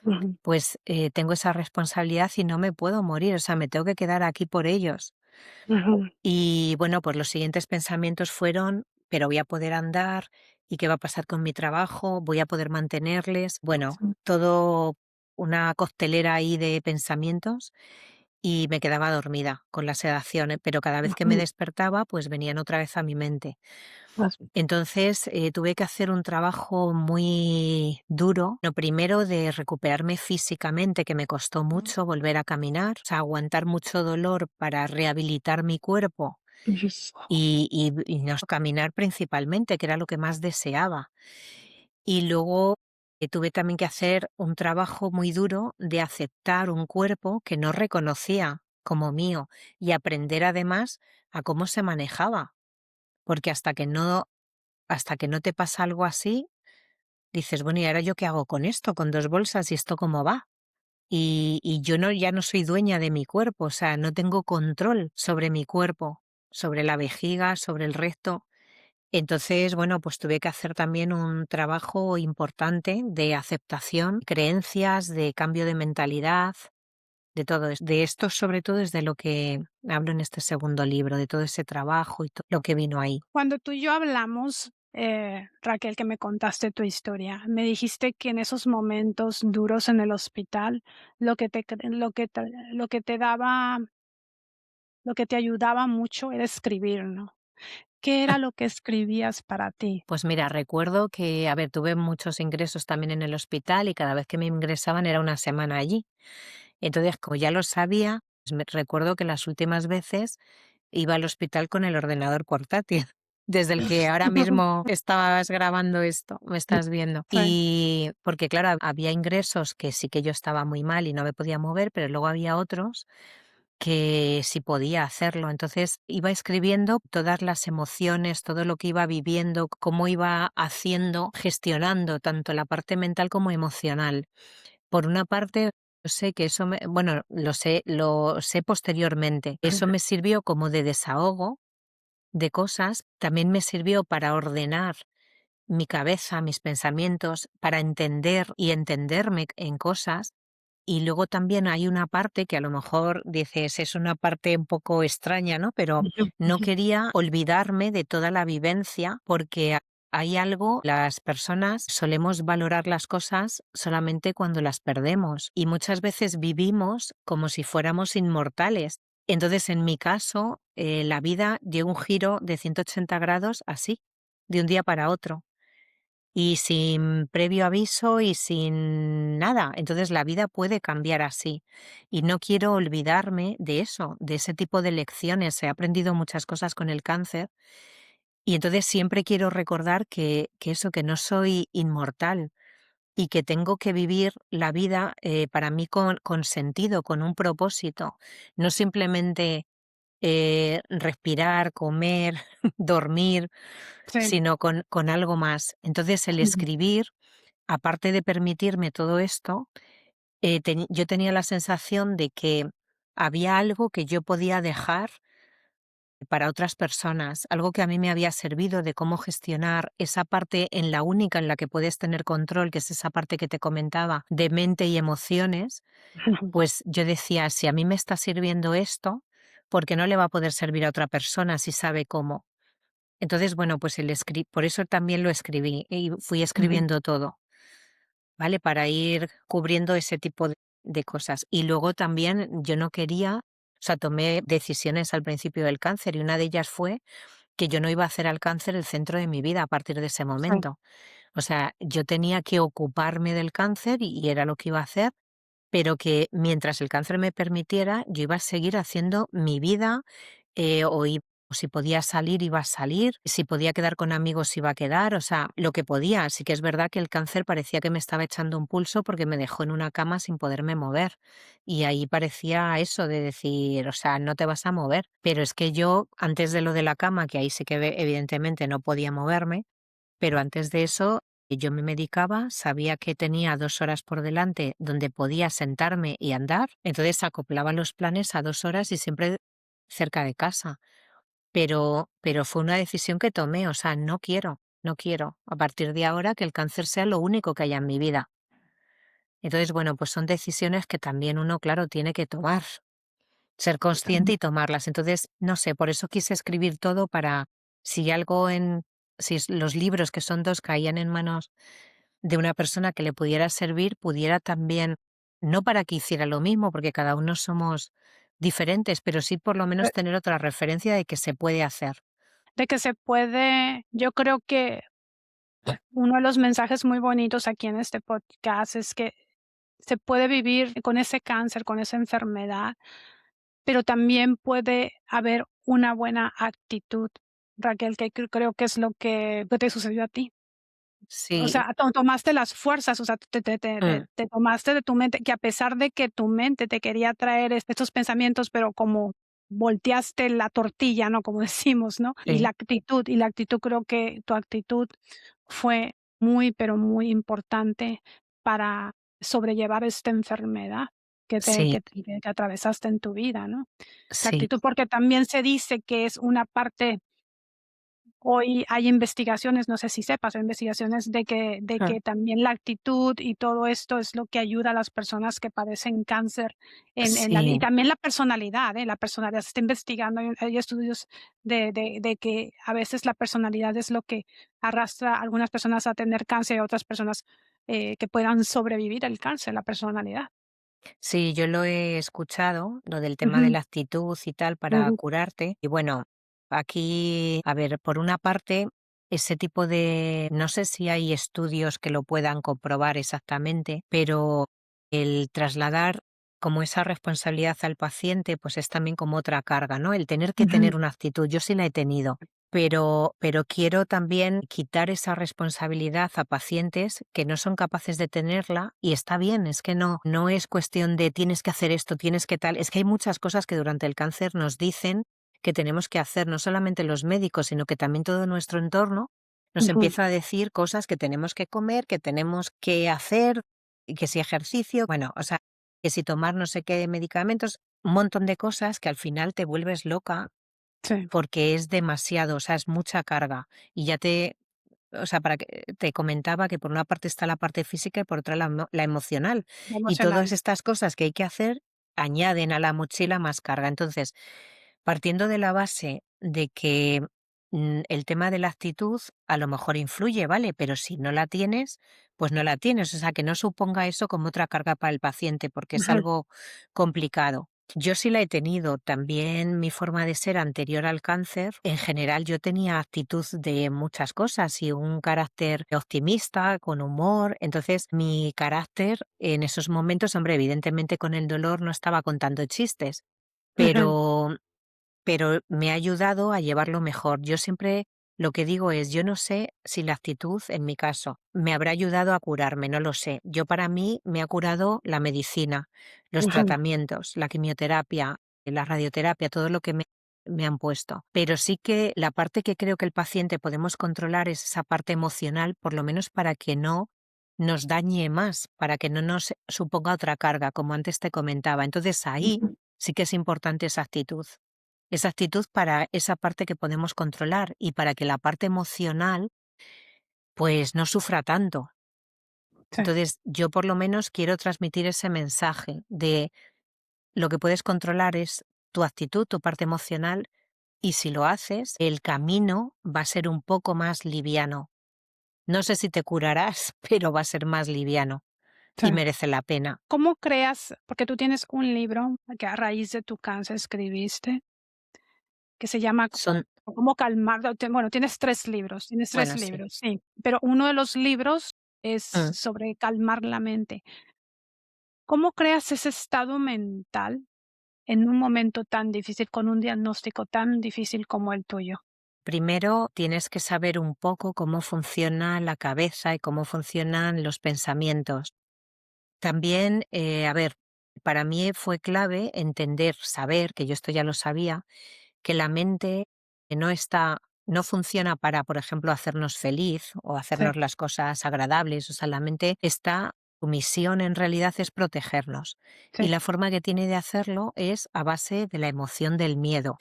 ujú, pues tengo esa responsabilidad y no me puedo morir, o sea, me tengo que quedar aquí por ellos. ujú. Y bueno, pues los siguientes pensamientos fueron, pero voy a poder andar, ¿y qué va a pasar con mi trabajo? ¿Voy a poder mantenerles? Bueno, Sí. todo una coctelera ahí de pensamientos y me quedaba dormida con la sedación, pero cada vez que me Ujú. despertaba, pues venían otra vez a mi mente. Más Entonces, tuve que hacer un trabajo muy duro. Lo primero de recuperarme físicamente, que me costó mucho volver a caminar, o sea, aguantar mucho dolor para rehabilitar mi cuerpo y no caminar principalmente, que era lo que más deseaba. Y luego tuve también que hacer un trabajo muy duro de aceptar un cuerpo que no reconocía como mío y aprender además a cómo se manejaba, porque hasta que no te pasa algo así, dices, bueno, ¿y ahora yo qué hago con esto? Con 2 bolsas, ¿y esto cómo va? Y yo no, ya no soy dueña de mi cuerpo, o sea, no tengo control sobre mi cuerpo, sobre la vejiga, sobre el recto. Entonces, bueno, pues tuve que hacer también un trabajo importante de aceptación, creencias, de cambio de mentalidad, de todo esto. De esto sobre todo es de lo que hablo en este segundo libro, de todo ese trabajo y todo lo que vino ahí. Cuando tú y yo hablamos, Raquel, que me contaste tu historia, me dijiste que en esos momentos duros en el hospital, lo que te ayudaba mucho era escribir, ¿no? ¿Qué era lo que escribías para ti? Pues mira, recuerdo que, a ver, tuve muchos ingresos también en el hospital y cada vez que me ingresaban era una semana allí. Entonces, como ya lo sabía, pues recuerdo que las últimas veces iba al hospital con el ordenador portátil, desde el que ahora mismo estabas grabando esto, me estás viendo. Sí. Y porque, claro, había ingresos que sí que yo estaba muy mal y no me podía mover, pero luego había otros que sí podía hacerlo. Entonces iba escribiendo todas las emociones, todo lo que iba viviendo, cómo iba haciendo, gestionando tanto la parte mental como emocional. Por una parte, yo sé que eso bueno, lo sé posteriormente. Eso me sirvió como de desahogo de cosas, también me sirvió para ordenar mi cabeza, mis pensamientos, para entender y entenderme en cosas. Y luego también hay una parte que a lo mejor dices, es una parte un poco extraña, ¿no? Pero Ujú, no ujú. quería olvidarme de toda la vivencia porque hay algo, las personas solemos valorar las cosas solamente cuando las perdemos y muchas veces vivimos como si fuéramos inmortales. Entonces, en mi caso, la vida dio un giro de 180 grados así, de un día para otro y sin previo aviso y sin nada. Entonces la vida puede cambiar así. Y no quiero olvidarme de eso, de ese tipo de lecciones. He aprendido muchas cosas con el cáncer y entonces siempre quiero recordar que eso, que no soy inmortal y que tengo que vivir la vida para mí con sentido, con un propósito, no simplemente respirar, comer, dormir, Sí. sino con algo más. Entonces, el Ujú, escribir, aparte de permitirme todo esto, yo tenía la sensación de que había algo que yo podía dejar para otras personas, algo que a mí me había servido de cómo gestionar esa parte en la única en la que puedes tener control, que es esa parte que te comentaba de mente y emociones, ujú, pues yo decía, si a mí me está sirviendo esto, ¿por qué no le va a poder servir a otra persona si sabe cómo? Entonces, bueno, pues por eso también lo escribí y fui ujú, escribiendo todo, ¿vale? Para ir cubriendo ese tipo de cosas. Y luego también yo no quería, o sea, tomé decisiones al principio del cáncer y una de ellas fue que yo no iba a hacer al cáncer el centro de mi vida a partir de ese sí. momento. O sea, yo tenía que ocuparme del cáncer y era lo que iba a hacer, pero que mientras el cáncer me permitiera, yo iba a seguir haciendo mi vida, o si podía salir, iba a salir, si podía quedar con amigos, iba a quedar, o sea, lo que podía. Sí que es verdad que el cáncer parecía que me estaba echando un pulso porque me dejó en una cama sin poderme mover. Y ahí parecía eso de decir, o sea, no te vas a mover. Pero es que yo, antes de lo de la cama, que ahí sí que evidentemente no podía moverme, pero antes de eso, yo me medicaba, sabía que tenía 2 horas por delante donde podía sentarme y andar, entonces acoplaba los planes a 2 horas y siempre cerca de casa. Pero fue una decisión que tomé, o sea, no quiero, a partir de ahora, que el cáncer sea lo único que haya en mi vida. Entonces, bueno, pues son decisiones que también uno, claro, tiene que tomar, ser consciente y tomarlas. Entonces, no sé, por eso quise escribir todo para si algo en si los libros, que son 2, caían en manos de una persona que le pudiera servir, pudiera también, no para que hiciera lo mismo, porque cada uno somos diferentes, pero sí por lo De menos tener otra referencia de que se puede hacer. de que se puede yo creo que uno de los mensajes muy bonitos aquí en este podcast es que se puede vivir con ese cáncer, con esa enfermedad, pero también puede haber una buena actitud, Raquel, que creo que es lo que te sucedió a ti. O Sí, sea, tomaste las fuerzas, o sea, mm, te tomaste de tu mente, que a pesar de que tu mente te quería traer estos pensamientos, pero como volteaste la tortilla, ¿no? Como decimos, ¿no? sí, Y la actitud, creo que tu actitud fue muy, pero muy importante para sobrellevar esta enfermedad sí, que atravesaste en tu vida, ¿no? La sí, actitud, porque también se dice que es una parte. Hoy hay investigaciones, no sé si sepas, hay investigaciones de mm, que también la actitud y todo esto es lo que ayuda a las personas que padecen cáncer en la vida y sí. también la personalidad, ¿eh? La personalidad se está investigando, hay estudios de que a veces la personalidad es lo que arrastra a algunas personas a tener cáncer y a otras personas, que puedan sobrevivir el cáncer, la personalidad. Sí, yo lo he escuchado, lo del tema de Ujú, la actitud y tal para ujú, curarte. Y bueno, aquí, a ver, por una parte, ese tipo de, no sé si hay estudios que lo puedan comprobar exactamente, pero el trasladar como esa responsabilidad al paciente, pues es también como otra carga, ¿no? El tener que ujú, tener una actitud, yo sí la he tenido, pero quiero también quitar esa responsabilidad a pacientes que no son capaces de tenerla y está bien, es que no es cuestión de tienes que hacer esto, tienes que tal, es que hay muchas cosas que durante el cáncer nos dicen que tenemos que hacer, no solamente los médicos, sino que también todo nuestro entorno nos ujú. empieza a decir cosas que tenemos que comer, que tenemos que hacer, y que si ejercicio, bueno, o sea, que si tomar no sé qué medicamentos, un montón de cosas que al final te vuelves loca Sí, porque es demasiado, o sea, es mucha carga. Y ya o sea, para que te comentaba que por una parte está la parte física y por otra la emocional. Y todas emocional. estas cosas que hay que hacer añaden a la mochila más carga. Entonces, partiendo de la base de que el tema de la actitud a lo mejor influye, ¿vale? Pero si no la tienes, pues no la tienes. O sea, que no suponga eso como otra carga para el paciente, porque es Ujú, algo complicado. Yo sí la he tenido. También mi forma de ser anterior al cáncer, en general yo tenía actitud de muchas cosas y un carácter optimista, con humor. Entonces mi carácter en esos momentos, hombre, evidentemente con el dolor no estaba contando chistes, ujú. pero me ha ayudado a llevarlo mejor. Yo siempre lo que digo es, yo no sé si la actitud, en mi caso, me habrá ayudado a curarme, no lo sé. Yo para mí me ha curado la medicina, los Ujú, tratamientos, la quimioterapia, la radioterapia, todo lo que me han puesto. Pero sí que la parte que creo que el paciente podemos controlar es esa parte emocional, por lo menos para que no nos dañe más, para que no nos suponga otra carga, como antes te comentaba. Entonces ahí ujú. sí que es importante esa actitud. Esa actitud para esa parte que podemos controlar y para que la parte emocional, pues, no sufra tanto. Sí, Entonces, yo por lo menos quiero transmitir ese mensaje de lo que puedes controlar es tu actitud, tu parte emocional, y si lo haces, el camino va a ser un poco más liviano. No sé si te curarás, pero va a ser más liviano sí. y merece la pena. ¿Cómo creas? Porque tú tienes un libro que a raíz de tu cáncer escribiste, que se llama Son o cómo calmar, bueno, tienes 3 Bueno, sí. libros, sí, pero uno de los libros es Mm. sobre calmar la mente. ¿Cómo creas ese estado mental en un momento tan difícil, con un diagnóstico tan difícil como el tuyo? Primero tienes que saber un poco cómo funciona la cabeza y cómo funcionan los pensamientos. También, a ver, para mí fue clave entender, saber, que yo esto ya lo sabía, que la mente no funciona para, por ejemplo, hacernos feliz o Sí, hacernos las cosas agradables. O sea, la mente su misión en realidad es protegernos. Y sí, la forma que tiene de hacerlo es a base de la emoción del miedo.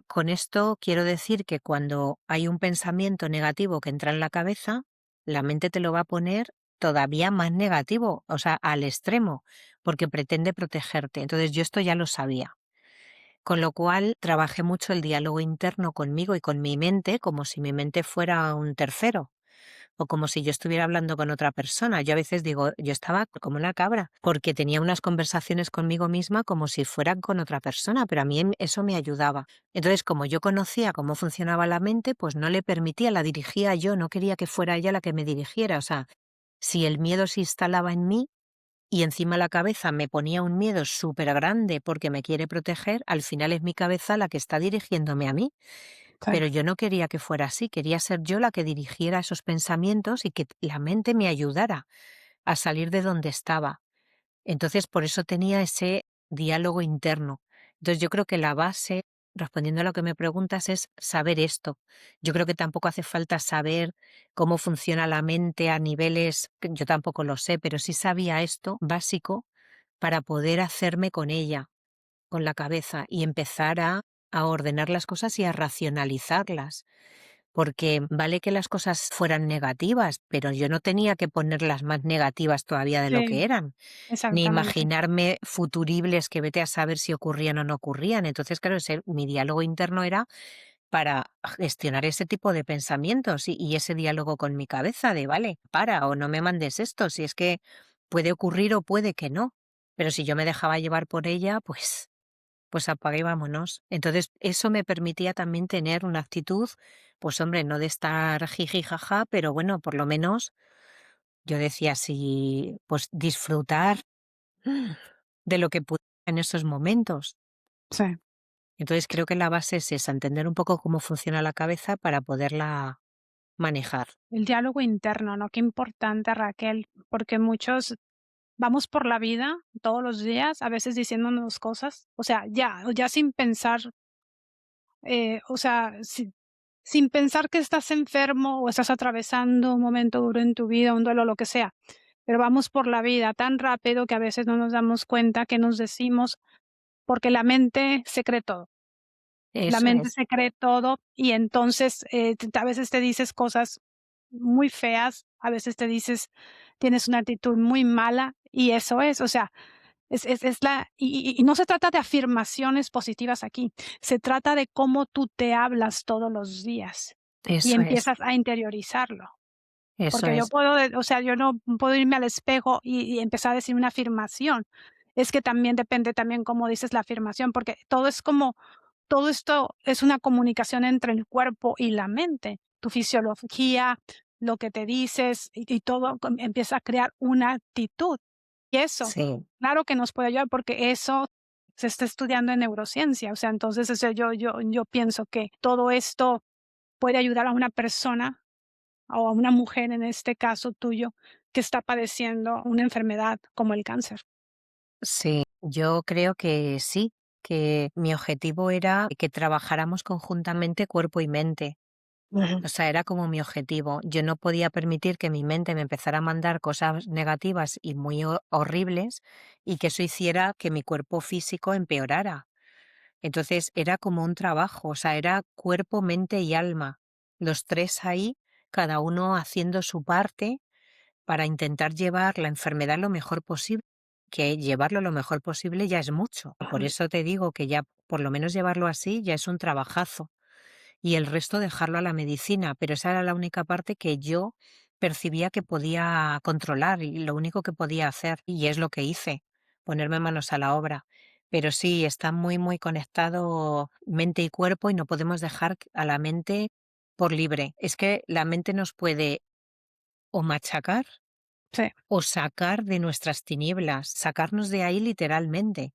Con esto quiero decir que cuando hay un pensamiento negativo que entra en la cabeza, la mente te lo va a poner todavía más negativo, o sea, al extremo, porque pretende protegerte. Entonces yo esto ya lo sabía. Con lo cual trabajé mucho el diálogo interno conmigo y con mi mente, como si mi mente fuera un tercero o como si yo estuviera hablando con otra persona. Yo a veces digo, yo estaba como una cabra, porque tenía unas conversaciones conmigo misma como si fueran con otra persona, pero a mí eso me ayudaba. Entonces, como yo conocía cómo funcionaba la mente, pues no le permitía, la dirigía yo, no quería que fuera ella la que me dirigiera. O sea, si el miedo se instalaba en mí y encima la cabeza me ponía un miedo súper grande porque me quiere proteger, al final es mi cabeza la que está dirigiéndome a mí. sí, Pero yo no quería que fuera así, quería ser yo la que dirigiera esos pensamientos y que la mente me ayudara a salir de donde estaba. Entonces, por eso tenía ese diálogo interno. Entonces, yo creo que la base, respondiendo a lo que me preguntas, es saber esto. Yo creo que tampoco hace falta saber cómo funciona la mente a niveles, que yo tampoco lo sé, pero sí sabía esto básico para poder hacerme con ella, con la cabeza, y empezar a ordenar las cosas y a racionalizarlas. Porque vale que las cosas fueran negativas, pero yo no tenía que ponerlas más negativas todavía de lo sí, que eran, ni exactamente. imaginarme futuribles que vete a saber si ocurrían o no ocurrían. Entonces, claro, mi diálogo interno era para gestionar ese tipo de pensamientos y ese diálogo con mi cabeza de, vale, para o no me mandes esto, si es que puede ocurrir o puede que no. Pero si yo me dejaba llevar por ella, pues apaga y vámonos. Entonces, eso me permitía también tener una actitud, pues hombre, no de estar jiji jaja, pero bueno, por lo menos yo decía, sí, pues disfrutar de lo que pude en esos momentos. Sí. Entonces, creo que la base es esa, entender un poco cómo funciona la cabeza para poderla manejar. El diálogo interno, ¿no? Qué importante, Raquel, porque muchos vamos por la vida todos los días, a veces diciéndonos cosas, o sea, ya sin pensar, o sea, sin pensar que estás enfermo o estás atravesando un momento duro en tu vida, un duelo, lo que sea, pero vamos por la vida tan rápido que a veces no nos damos cuenta que nos decimos, porque la mente se cree todo. La Eso mente es, se cree todo y entonces, a veces te dices cosas muy feas, a veces te dices tienes una actitud muy mala y eso es, o sea, es la y no se trata de afirmaciones positivas aquí, se trata de cómo tú te hablas todos los días y eso es, empiezas a interiorizarlo. eso Porque yo es, puedo, o sea, yo no puedo irme al espejo y empezar a decir una afirmación. Es que también depende también cómo dices la afirmación, porque todo esto es una comunicación entre el cuerpo y la mente. Tu fisiología, lo que te dices y todo empieza a crear una actitud. Y eso, sí, claro que nos puede ayudar porque eso se está estudiando en neurociencia. O sea, entonces, o sea, yo pienso que todo esto puede ayudar a una persona o a una mujer, en este caso tuyo, que está padeciendo una enfermedad como el cáncer. sí. Yo creo que sí, que mi objetivo era que trabajáramos conjuntamente cuerpo y mente. Ujú. O sea, era como mi objetivo. Yo no podía permitir que mi mente me empezara a mandar cosas negativas y muy horribles y que eso hiciera que mi cuerpo físico empeorara. Entonces era como un trabajo, o sea, era cuerpo, mente y alma. Los tres ahí, cada uno haciendo su parte para intentar llevar la enfermedad lo mejor posible, que llevarlo lo mejor posible ya es mucho. Por eso te digo que ya por lo menos llevarlo así ya es un trabajazo y el resto dejarlo a la medicina, pero esa era la única parte que yo percibía que podía controlar y lo único que podía hacer, y es lo que hice, ponerme manos a la obra. Pero sí, está muy, muy conectado mente y cuerpo y no podemos dejar a la mente por libre. Es que la mente nos puede o machacar Sí. o sacar de nuestras tinieblas, sacarnos de ahí literalmente.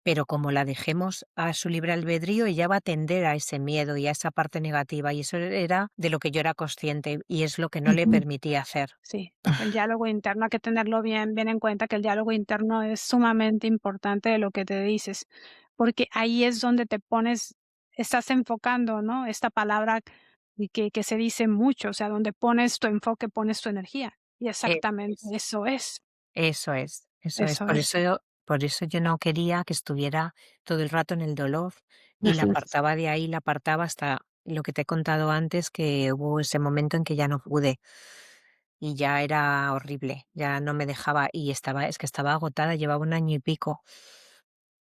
Pero como la dejemos a su libre albedrío, ella va a tender a ese miedo y a esa parte negativa, y eso era de lo que yo era consciente y es lo que no le Ujú. permitía hacer. Sí, el diálogo interno hay que tenerlo bien en cuenta, que el diálogo interno es sumamente importante de lo que te dices, porque ahí es donde te pones estás enfocando, ¿no? Esta palabra y que se dice mucho, o sea, donde pones tu enfoque, pones tu energía, y Eso exactamente es, eso es, eso es, eso es. eso es. Por eso yo no quería que estuviera todo el rato en el dolor y la Ujú, apartaba de ahí, la apartaba hasta lo que te he contado antes, que hubo ese momento en que ya no pude y ya era horrible, ya no me dejaba y es que estaba agotada, llevaba un año y pico.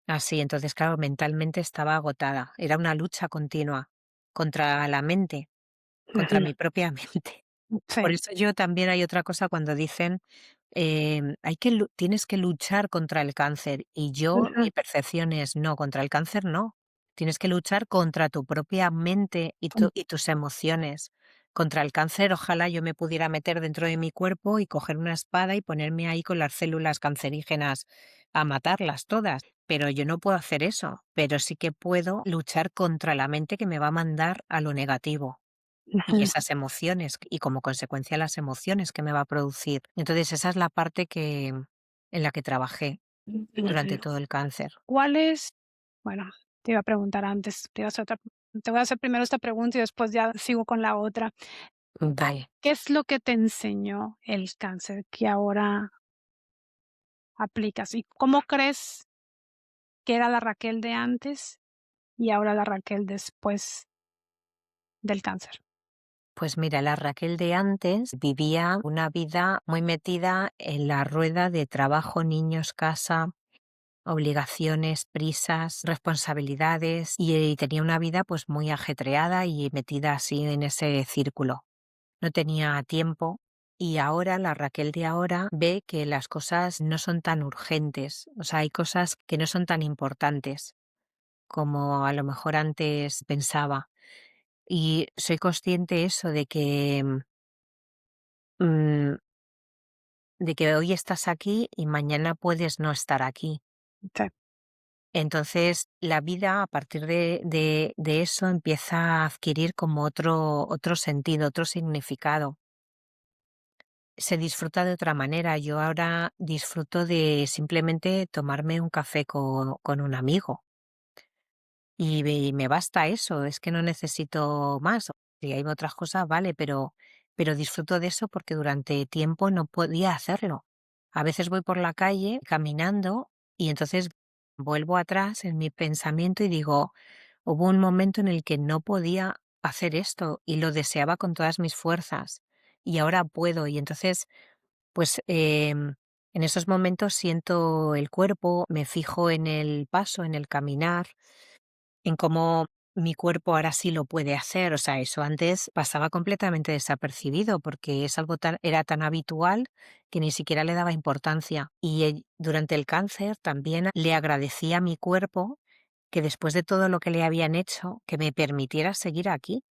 Así, entonces, claro, mentalmente estaba agotada. Era una lucha continua contra la mente, contra ujú, mi propia mente. Por sí, eso yo también hay otra cosa cuando dicen, hay que tienes que luchar contra el cáncer. Y yo, ujú, mi percepción es, no, contra el cáncer no. Tienes que luchar contra tu propia mente y, mm, y tus emociones. Contra el cáncer, ojalá yo me pudiera meter dentro de mi cuerpo y coger una espada y ponerme ahí con las células cancerígenas a matarlas todas. Pero yo no puedo hacer eso, pero sí que puedo luchar contra la mente que me va a mandar a lo negativo y ujú, esas emociones, y como consecuencia las emociones que me va a producir. Entonces, esa es la parte que en la que trabajé durante ujú. todo el cáncer. ¿Cuál es? Bueno, te iba a preguntar antes, te voy a hacer primero esta pregunta y después ya sigo con la otra. Vale, ¿Qué es lo que te enseñó el cáncer que ahora aplicas? ¿Y cómo crees que era la Raquel de antes y ahora la Raquel después del cáncer? pues mira, la Raquel de antes vivía una vida muy metida en la rueda de trabajo, niños, casa, obligaciones, prisas, responsabilidades y tenía una vida pues muy ajetreada y metida así en ese círculo. No tenía tiempo y ahora la Raquel de ahora ve que las cosas no son tan urgentes, o sea, hay cosas que no son tan importantes como a lo mejor antes pensaba. Y soy consciente eso mm, de que hoy estás aquí y mañana puedes no estar aquí. Sí. Entonces, la vida a partir de eso empieza a adquirir como otro sentido, otro significado. Se disfruta de otra manera. Yo ahora disfruto de simplemente tomarme un café con un amigo y me basta eso, es que no necesito más. Si hay otras cosas, vale, pero disfruto de eso porque durante tiempo no podía hacerlo. A veces voy por la calle caminando y entonces vuelvo atrás en mi pensamiento y digo, hubo un momento en el que no podía hacer esto y lo deseaba con todas mis fuerzas y ahora puedo. Y entonces pues, en esos momentos siento el cuerpo, me fijo en el paso, en el caminar, en cómo mi cuerpo ahora sí lo puede hacer. O sea, eso antes pasaba completamente desapercibido porque es algo era tan habitual que ni siquiera le daba importancia. Y durante el cáncer también le agradecí a mi cuerpo que después de todo lo que le habían hecho, que me permitiera seguir aquí.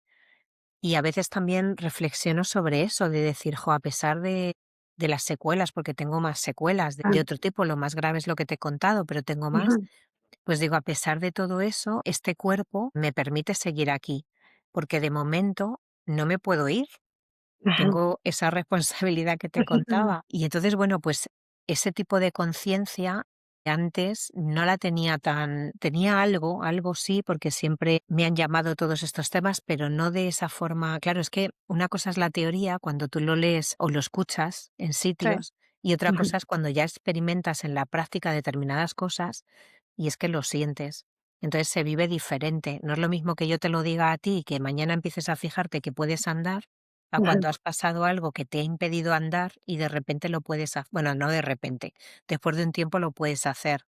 Y a veces también reflexiono sobre eso, de decir, jo, a pesar de las secuelas, porque tengo más secuelas de Ah, otro tipo, lo más grave es lo que te he contado, pero tengo más, ujú, pues digo, a pesar de todo eso, este cuerpo me permite seguir aquí, porque de momento no me puedo ir. ujú, Tengo esa responsabilidad que te ujú, contaba. Y entonces, bueno, pues ese tipo de conciencia antes no la tenía tenía algo sí, porque siempre me han llamado todos estos temas, pero no de esa forma. Claro, es que una cosa es la teoría cuando tú lo lees o lo escuchas en sí, sitios y otra ujú, cosa es cuando ya experimentas en la práctica determinadas cosas y es que lo sientes. Entonces se vive diferente. No es lo mismo que yo te lo diga a ti y que mañana empieces a fijarte que puedes andar a ujú, cuando has pasado algo que te ha impedido andar y de repente lo puedes hacer, bueno, no de repente, después de un tiempo lo puedes hacer.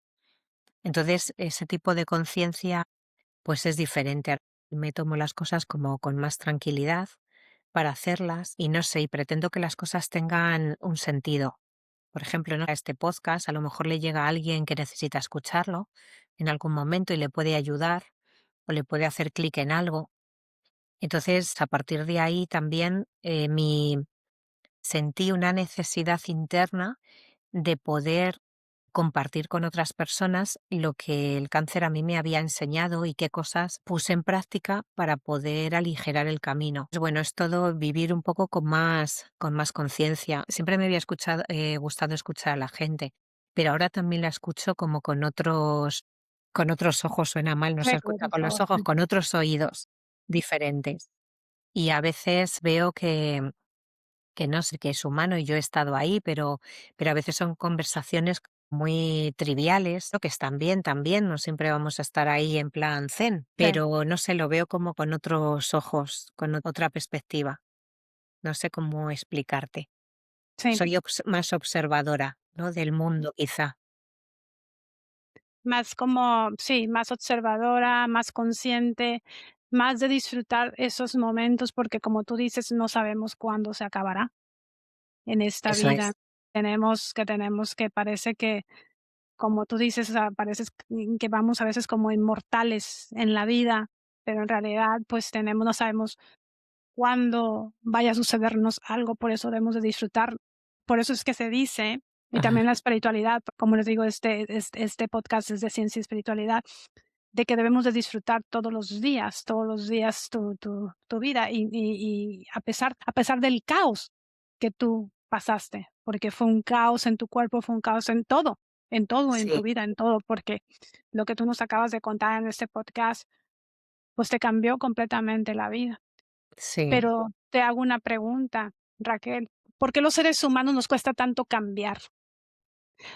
Entonces, ese tipo de conciencia, pues es diferente. Me tomo las cosas como con más tranquilidad para hacerlas y no sé, y pretendo que las cosas tengan un sentido. por ejemplo, ¿no? Este podcast, a lo mejor le llega a alguien que necesita escucharlo en algún momento y le puede ayudar o le puede hacer clic en algo. Entonces, a partir de ahí también sentí una necesidad interna de poder compartir con otras personas lo que el cáncer a mí me había enseñado y qué cosas puse en práctica para poder aligerar el camino. Pues bueno, es todo vivir un poco con más conciencia. Siempre me había gustado escuchar a la gente, pero ahora también la escucho como con otros ojos, suena mal, no Sí, se con escucha otros con los ojos, ojos, con otros oídos diferentes. Y a veces veo que no sé, que es humano y yo he estado ahí, pero a veces son conversaciones muy triviales, ¿no? Que están bien también, no siempre vamos a estar ahí en plan zen, sí, pero no sé, lo veo como con otros ojos, con otra perspectiva. No sé cómo explicarte. sí. Soy más observadora, ¿no? Del mundo, quizá. Más como, sí, más observadora, más consciente, más de disfrutar esos momentos, porque como tú dices, no sabemos cuándo se acabará en esta Eso vida. es. Tenemos que parece que, como tú dices, o sea, parece que vamos a veces como inmortales en la vida, pero en realidad, pues tenemos no sabemos cuándo vaya a sucedernos algo, por eso debemos de disfrutar. Por eso es que se dice, y también la espiritualidad, como les digo, este podcast es de ciencia y espiritualidad, de que debemos de disfrutar todos los días tu vida y a pesar del caos que tú pasaste, porque fue un caos en tu cuerpo, fue un caos en todo en tu Sí, vida, en todo, porque lo que tú nos acabas de contar en este podcast, pues te cambió completamente la vida. sí. Pero te hago una pregunta, Raquel, ¿por qué los seres humanos nos cuesta tanto cambiar?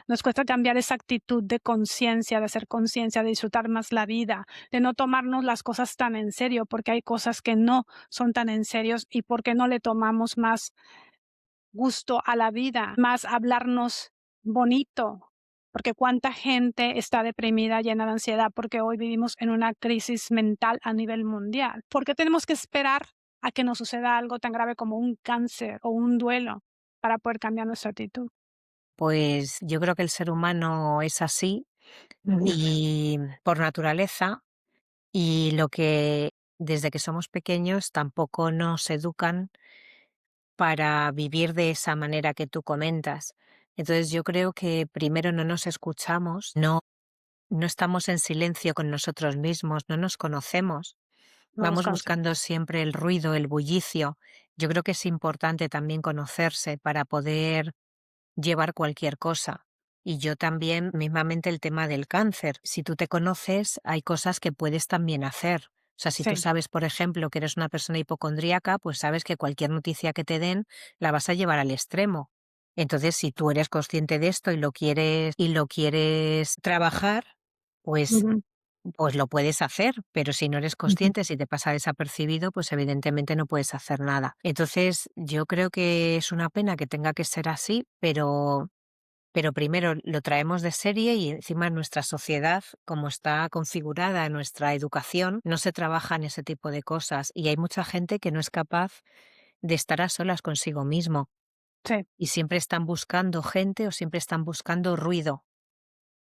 Nos cuesta cambiar esa actitud de conciencia, de hacer conciencia, de disfrutar más la vida, de no tomarnos las cosas tan en serio, porque hay cosas que no son tan en serios y por qué no le tomamos más gusto a la vida, más hablarnos bonito, porque cuánta gente está deprimida, llena de ansiedad, porque hoy vivimos en una crisis mental a nivel mundial. ¿Por qué tenemos que esperar a que nos suceda algo tan grave como un cáncer o un duelo para poder cambiar nuestra actitud? Pues yo creo que el ser humano es así Ujú. y por naturaleza. Y lo que desde que somos pequeños tampoco nos educan para vivir de esa manera que tú comentas. Entonces yo creo que primero no nos escuchamos, no estamos en silencio con nosotros mismos, no nos conocemos. No nos Vamos conocemos. buscando siempre el ruido, el bullicio. Yo creo que es importante también conocerse para poder llevar cualquier cosa. Y yo también, mismamente el tema del cáncer. Si tú te conoces, hay cosas que puedes también hacer. O sea, si tú Sí. sabes, por ejemplo, que eres una persona hipocondríaca, pues sabes que cualquier noticia que te den la vas a llevar al extremo. Entonces, si tú eres consciente de esto y lo quieres trabajar, pues Ujú, pues lo puedes hacer, pero si no eres ujú. consciente, si te pasa desapercibido, pues evidentemente no puedes hacer nada. Entonces, yo creo que es una pena que tenga que ser así, pero primero lo traemos de serie y encima nuestra sociedad, como está configurada nuestra educación, no se trabaja en ese tipo de cosas y hay mucha gente que no es capaz de estar a solas consigo mismo Sí, y siempre están buscando gente o siempre están buscando ruido,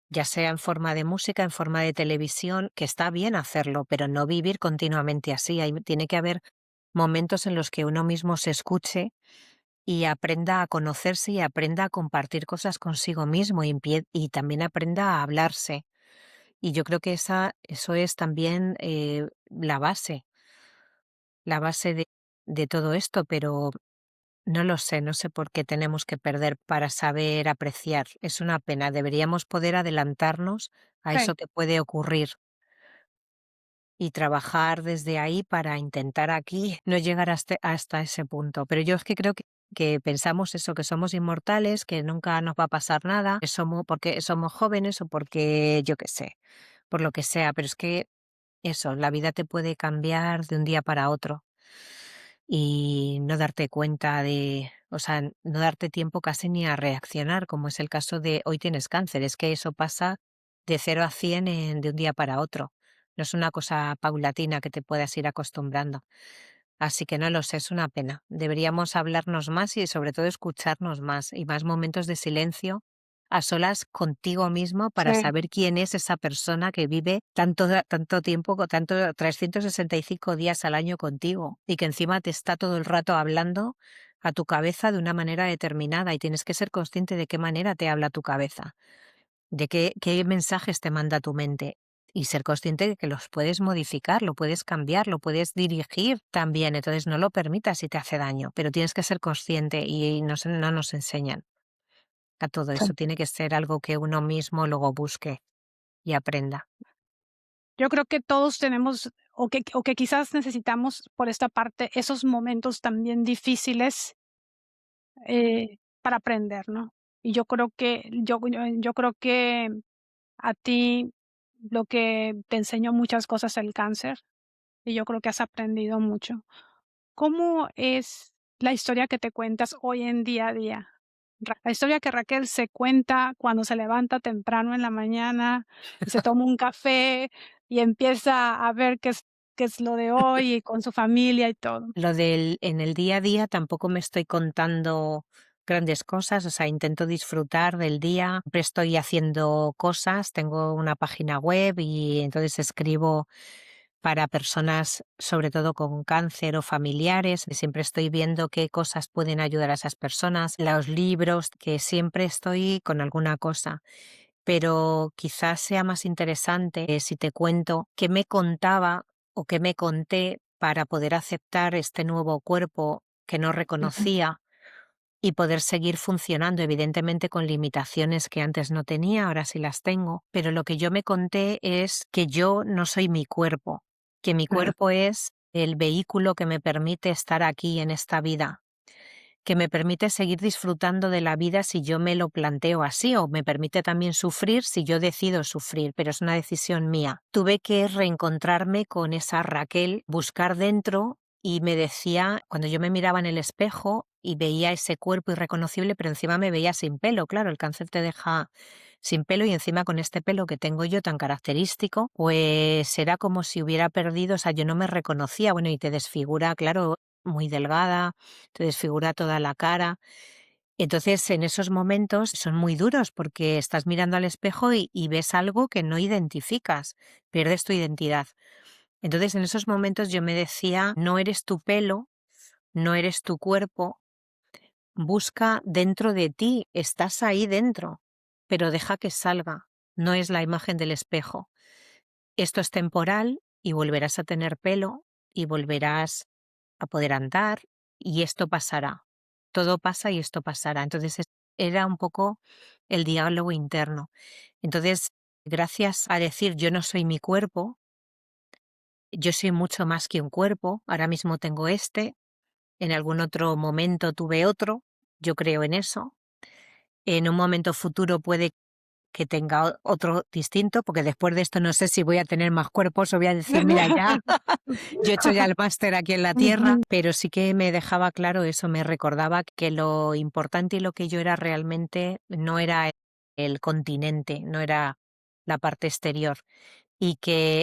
ya sea en forma de música, en forma de televisión, que está bien hacerlo, pero no vivir continuamente así. Tiene que haber momentos en los que uno mismo se escuche y aprenda a conocerse y aprenda a compartir cosas consigo mismo y también aprenda a hablarse. Y yo creo que eso es también la base de todo esto, pero no lo sé, no sé por qué tenemos que perder para saber apreciar. Es una pena, deberíamos poder adelantarnos a sí, eso que puede ocurrir y trabajar desde ahí para intentar aquí no llegar hasta ese punto. Pero yo es que creo que pensamos eso, que somos inmortales, que nunca nos va a pasar nada, que somos, porque somos jóvenes o porque yo qué sé, por lo que sea, pero es que eso, la vida te puede cambiar de un día para otro y no darte cuenta o sea, no darte tiempo casi ni a reaccionar, como es el caso de hoy tienes cáncer, es que eso pasa de 0 a 100 de un día para otro. No es una cosa paulatina que te puedas ir acostumbrando. Así que no lo sé, es una pena. Deberíamos hablarnos más y sobre todo escucharnos más y más momentos de silencio a solas contigo mismo para Sí. saber quién es esa persona que vive tanto tiempo, tanto 365 días al año contigo y que encima te está todo el rato hablando a tu cabeza de una manera determinada y tienes que ser consciente de qué manera te habla tu cabeza, de qué mensajes te manda tu mente y ser consciente de que los puedes modificar, lo puedes cambiar, lo puedes dirigir también. Entonces no lo permitas si te hace daño, pero tienes que ser consciente y no nos enseñan a todo Sí. eso. Tiene que ser algo que uno mismo luego busque y aprenda. Yo creo que todos tenemos, o que quizás necesitamos por esta parte, esos momentos también difíciles, para aprender, ¿no? Y yo creo que a ti lo que te enseñó muchas cosas el cáncer, y yo creo que has aprendido mucho. ¿Cómo es la historia que te cuentas hoy en día a día? La historia que Raquel se cuenta cuando se levanta temprano en la mañana y se toma un café y empieza a ver qué es lo de hoy y con su familia y todo. Lo del en el día a día tampoco me estoy contando grandes cosas, o sea, intento disfrutar del día, siempre estoy haciendo cosas, tengo una página web y entonces escribo para personas, sobre todo con cáncer o familiares, y siempre estoy viendo qué cosas pueden ayudar a esas personas, los libros, que siempre estoy con alguna cosa. Pero quizás sea más interesante si te cuento qué me contaba o qué me conté para poder aceptar este nuevo cuerpo que no Ujú, reconocía y poder seguir funcionando, evidentemente con limitaciones que antes no tenía, ahora sí las tengo, pero lo que yo me conté es que yo no soy mi cuerpo, que mi ujú, cuerpo es el vehículo que me permite estar aquí en esta vida, que me permite seguir disfrutando de la vida si yo me lo planteo así, o me permite también sufrir si yo decido sufrir, pero es una decisión mía. Tuve que reencontrarme con esa Raquel, buscar dentro y me decía, cuando yo me miraba en el espejo y veía ese cuerpo irreconocible, pero encima me veía sin pelo, claro, el cáncer te deja sin pelo y encima con este pelo que tengo yo tan característico, pues era como si hubiera perdido, o sea, yo no me reconocía, bueno, y te desfigura, claro, muy delgada, te desfigura toda la cara. Entonces, en esos momentos son muy duros porque estás mirando al espejo y ves algo que no identificas, pierdes tu identidad. Entonces, en esos momentos yo me decía, no eres tu pelo, no eres tu cuerpo, busca dentro de ti, estás ahí dentro, pero deja que salga, no es la imagen del espejo. Esto es temporal y volverás a tener pelo y volverás a poder andar y esto pasará. Todo pasa y esto pasará. Entonces era un poco el diálogo interno. Entonces, gracias a decir yo no soy mi cuerpo, yo soy mucho más que un cuerpo, ahora mismo tengo este, en algún otro momento tuve otro, yo creo en eso. En un momento futuro puede que tenga otro distinto, porque después de esto no sé si voy a tener más cuerpos o voy a decir, mira, ya, yo he hecho ya el máster aquí en la Tierra, ujú, pero sí que me dejaba claro eso, me recordaba que lo importante y lo que yo era realmente no era el continente, no era la parte exterior.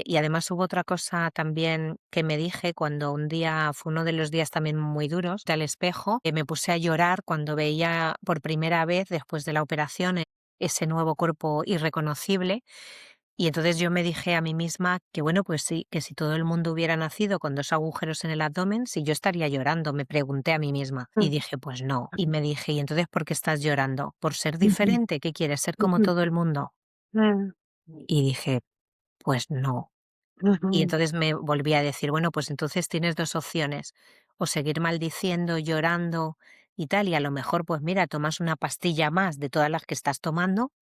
Y además hubo otra cosa también que me dije cuando un día, fue uno de los días también muy duros, al espejo, que me puse a llorar cuando veía por primera vez después de la operación ese nuevo cuerpo irreconocible. Y entonces yo me dije a mí misma que bueno, pues sí, que si todo el mundo hubiera nacido con dos agujeros en el abdomen, si yo estaría llorando, me pregunté a mí misma. Y dije, pues no. Y me dije, ¿y entonces por qué estás llorando? ¿Por ser ujú, diferente? ¿Qué quieres? ¿Ser como ujú, todo el mundo? mm, Y dije, pues no. Y ujú. entonces me volví a decir, bueno, pues entonces tienes dos opciones, o seguir maldiciendo, llorando y tal, y a lo mejor, pues mira, tomas una pastilla más de todas las que estás tomando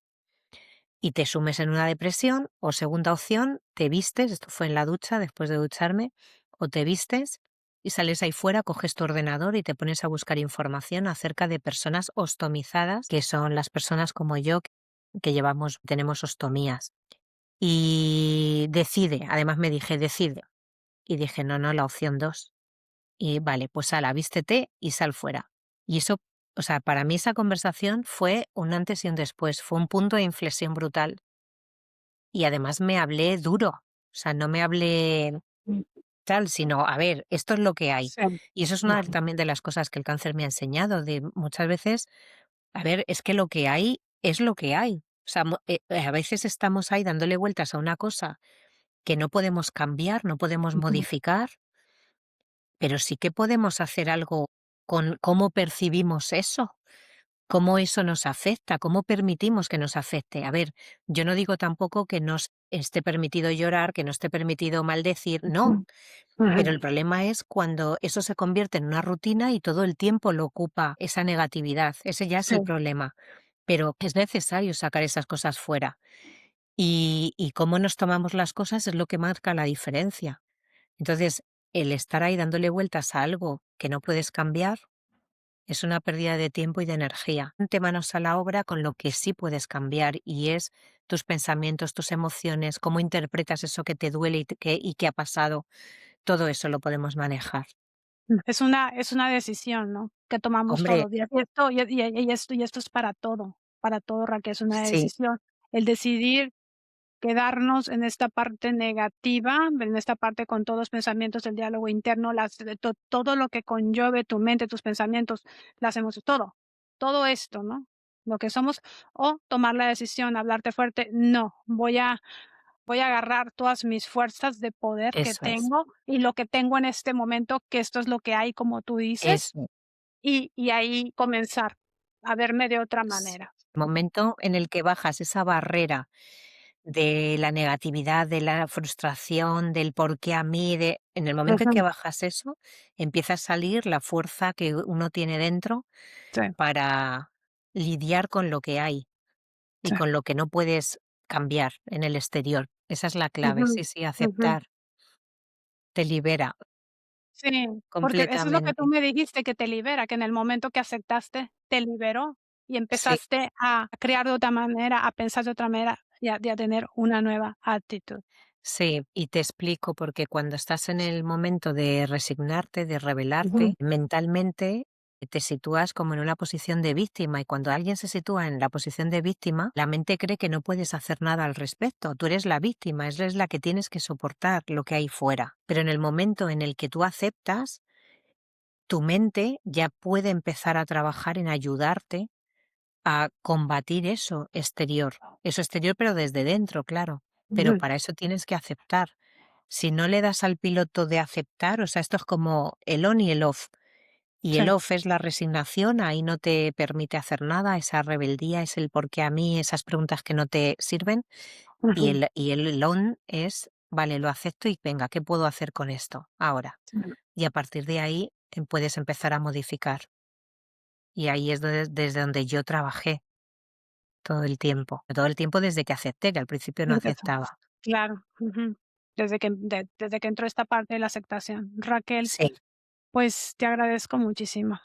y te sumes en una depresión, o segunda opción, te vistes, esto fue en la ducha, después de ducharme, o te vistes y sales ahí fuera, coges tu ordenador y te pones a buscar información acerca de personas ostomizadas, que son las personas como yo que tenemos ostomías. Y decide, además me dije, decide. Y dije, no, no, la opción 2. Y vale, pues ala, vístete y sal fuera. Y eso, o sea, para mí esa conversación fue un antes y un después, fue un punto de inflexión brutal. Y además me hablé duro, o sea, no me hablé tal, sino, a ver, esto es lo que hay. Sí. Y eso es una también de las cosas que el cáncer me ha enseñado, de muchas veces, a ver, es que lo que hay es lo que hay. O sea, a veces estamos ahí dándole vueltas a una cosa que no podemos cambiar, no podemos Ujú, modificar, pero sí que podemos hacer algo con cómo percibimos eso, cómo eso nos afecta, cómo permitimos que nos afecte. A ver, yo no digo tampoco que nos esté permitido llorar, que no esté permitido maldecir, ujú, no, pero ujú. el problema es cuando eso se convierte en una rutina y todo el tiempo lo ocupa esa negatividad. Ese ya es Sí. el problema. Pero es necesario sacar esas cosas fuera. Y cómo nos tomamos las cosas es lo que marca la diferencia. Entonces, el estar ahí dándole vueltas a algo que no puedes cambiar es una pérdida de tiempo y de energía. Ponte manos a la obra con lo que sí puedes cambiar y es tus pensamientos, tus emociones, cómo interpretas eso que te duele y que ha pasado. Todo eso lo podemos manejar. Es una decisión, ¿no?, que tomamos todos Hombre, los días. Y esto es para todo, Raquel, es una sí, decisión. El decidir quedarnos en esta parte negativa, en esta parte con todos los pensamientos, el diálogo interno, las de todo lo que conlleve tu mente, tus pensamientos, las emociones, todo esto, ¿no? Lo que somos, o tomar la decisión, hablarte fuerte, no, voy a agarrar todas mis fuerzas de poder que eso es. tengo y lo que tengo en este momento, que esto es lo que hay, como tú dices, Eso y ahí comenzar a verme de otra es. manera. El momento en el que bajas esa barrera de la negatividad, de la frustración, del por qué a mí, en el momento en Ujú, que bajas eso, empieza a salir la fuerza que uno tiene dentro sí, para lidiar con lo que hay y sí. con lo que no puedes cambiar en el exterior. Esa es la clave, Ujú, sí, sí, ujú. aceptar te libera Sí, porque eso es lo que tú completamente. me dijiste, que te libera, que en el momento que aceptaste, te liberó y Sí. empezaste a crear de otra manera, a pensar de otra manera y a tener una nueva actitud. Sí, y te explico, porque cuando estás en el momento de resignarte, de Ujú, rebelarte, mentalmente te sitúas como en una posición de víctima y cuando alguien se sitúa en la posición de víctima, la mente cree que no puedes hacer nada al respecto. Tú eres la víctima, eres la que tienes que soportar lo que hay fuera. Pero en el momento en el que tú aceptas, tu mente ya puede empezar a trabajar en ayudarte a combatir eso exterior, pero desde dentro, claro. Pero ujú. para eso tienes que aceptar. Si no le das al piloto de aceptar, o sea, esto es como el on y el off. Y Sí, el off es la resignación, ahí no te permite hacer nada, esa rebeldía es el por qué a mí, esas preguntas que no te sirven. ujú, Y el on es, vale, lo acepto y venga, ¿qué puedo hacer con esto ahora? sí. Y a partir de ahí puedes empezar a modificar. Y ahí es desde donde yo trabajé todo el tiempo desde que acepté, que al principio no aceptaba. Claro, ujú. Desde que entró esta parte de la aceptación. Raquel, Sí. pues, te agradezco muchísimo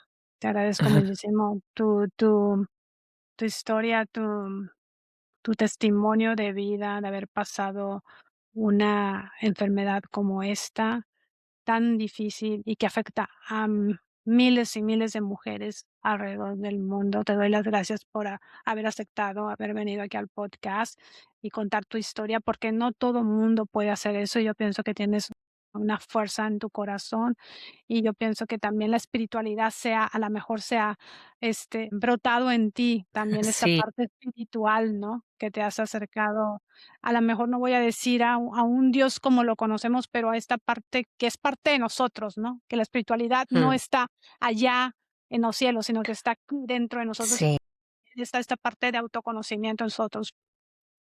tu historia, tu testimonio de vida, de haber pasado una enfermedad como esta, tan difícil y que afecta a miles y miles de mujeres alrededor del mundo. Te doy las gracias por haber aceptado, haber venido aquí al podcast y contar tu historia, porque no todo mundo puede hacer eso. Yo pienso que tienes una fuerza en tu corazón y yo pienso que también la espiritualidad a la mejor sea brotado en ti también esta Sí, parte espiritual, ¿no? Que te has acercado, a lo mejor no voy a decir a un Dios como lo conocemos, pero a esta parte que es parte de nosotros, ¿no? Que la espiritualidad no mm, está allá en los cielos, sino que está aquí dentro de nosotros, sí, está esta parte de autoconocimiento en nosotros.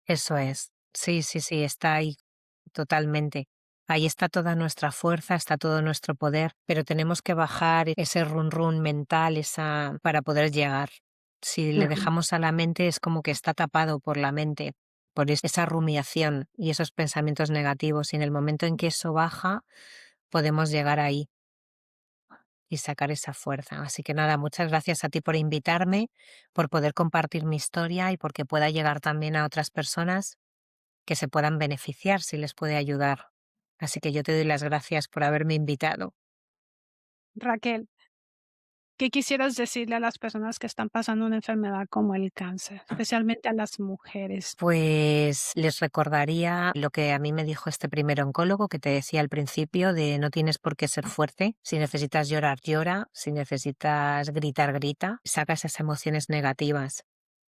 eso es. Sí, sí, sí, está ahí totalmente. Ahí está toda nuestra fuerza, está todo nuestro poder, pero tenemos que bajar ese run run mental, esa para poder llegar. Si le Ujú. dejamos a la mente es como que está tapado por la mente, por esa rumiación y esos pensamientos negativos, y en el momento en que eso baja, podemos llegar ahí y sacar esa fuerza. Así que nada, muchas gracias a ti por invitarme, por poder compartir mi historia y porque pueda llegar también a otras personas que se puedan beneficiar si les puede ayudar. Así que yo te doy las gracias por haberme invitado. Raquel, ¿Qué quisieras decirle a las personas que están pasando una enfermedad como el cáncer, especialmente a las mujeres? Pues les recordaría lo que a mí me dijo este primer oncólogo que te decía al principio de no tienes por qué ser fuerte. Si necesitas llorar, llora. Si necesitas gritar, grita. Saca esas emociones negativas.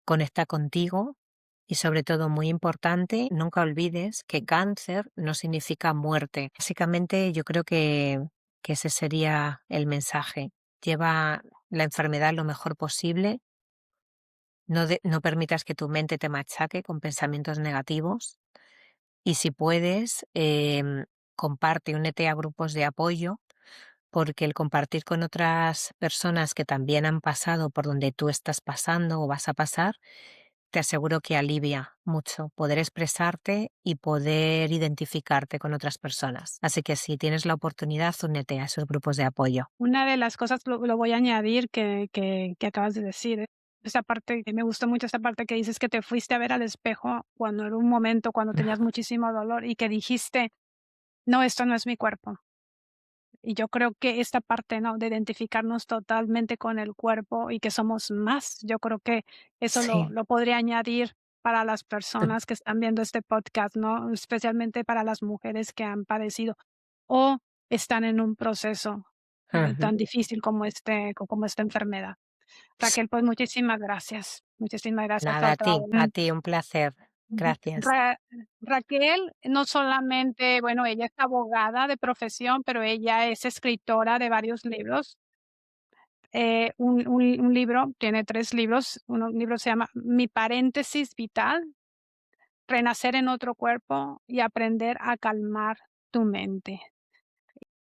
Conecta contigo y sobre todo, muy importante, nunca olvides que cáncer no significa muerte. Básicamente yo creo que ese sería el mensaje. Lleva la enfermedad lo mejor posible, no permitas que tu mente te machaque con pensamientos negativos y si puedes, comparte, únete a grupos de apoyo, porque el compartir con otras personas que también han pasado por donde tú estás pasando o vas a pasar, te aseguro que alivia mucho poder expresarte y poder identificarte con otras personas. Así que si tienes la oportunidad, únete a esos grupos de apoyo. Una de las cosas, lo voy a añadir que acabas de decir, esa parte que me gustó mucho, esa parte que dices que te fuiste a ver al espejo cuando era un momento, cuando tenías muchísimo dolor y que dijiste: "No, esto no es mi cuerpo". Y yo creo que esta parte, ¿no?, de identificarnos totalmente con el cuerpo y que somos más, yo creo que eso lo Sí. lo podría añadir para las personas que están viendo este podcast, ¿no?, especialmente para las mujeres que han padecido o están en un proceso, Ujú. tan difícil como como esta enfermedad. Sí. Raquel, pues muchísimas gracias Nada, por a traerme. ti, un placer. Ujú. Gracias. Raquel, no solamente, bueno, ella es abogada de profesión, pero ella es escritora de varios libros. Un libro, tiene 3 libros, un libro se llama Mi paréntesis vital, Renacer en otro cuerpo y Aprender a calmar tu mente.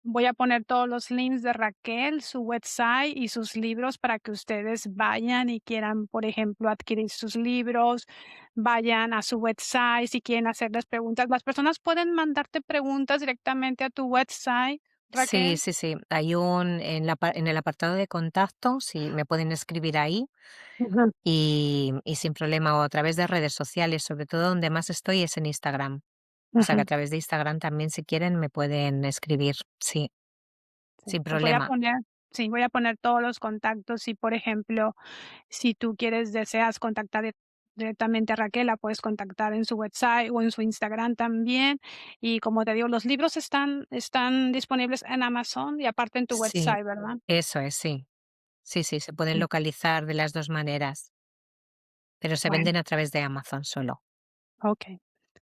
Voy a poner todos los links de Raquel, su website y sus libros para que ustedes vayan y quieran, por ejemplo, adquirir sus libros, vayan a su website si quieren hacerles preguntas. Las personas pueden mandarte preguntas directamente a tu website, Sí, Raquel. sí, sí. Hay en el apartado de contacto, sí, me pueden escribir ahí Ujú, y sin problema, o a través de redes sociales, sobre todo donde más estoy es en Instagram. O sea que a ujú. través de Instagram también, si quieren, me pueden escribir. Sí, Sí, sin pues problema. voy a poner todos los contactos y, por ejemplo, si tú deseas contactar directamente a Raquel, la puedes contactar en su website o en su Instagram también. Y como te digo, los libros están disponibles en Amazon y aparte en tu Sí, website, ¿verdad? eso es, sí. Sí, sí, se pueden Sí. localizar de las 2 maneras, pero se Bueno, venden a través de Amazon solo. okey.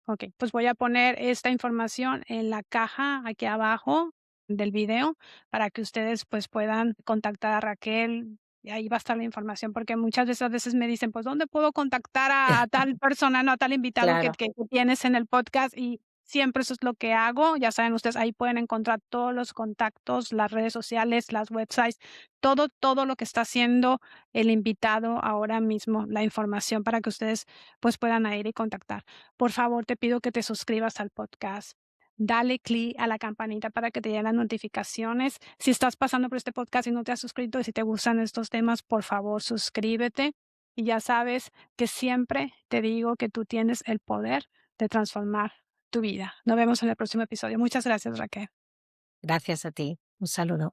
Okey, pues voy a poner esta información en la caja aquí abajo del video para que ustedes, pues, puedan contactar a Raquel, y ahí va a estar la información, porque muchas de esas veces me dicen: "Pues, ¿dónde puedo contactar a tal persona, no, a tal invitado Claro. que tienes en el podcast?". Y siempre eso es lo que hago, ya saben ustedes, ahí pueden encontrar todos los contactos, las redes sociales, las websites, todo lo que está haciendo el invitado ahora mismo, la información para que ustedes, pues, puedan ir y contactar. Por favor, te pido que te suscribas al podcast. Dale clic a la campanita para que te lleguen las notificaciones. Si estás pasando por este podcast y no te has suscrito y si te gustan estos temas, por favor, suscríbete. Y ya sabes que siempre te digo que tú tienes el poder de transformar tu vida. Nos vemos en el próximo episodio. Muchas gracias, Raquel. Gracias a ti. Un saludo.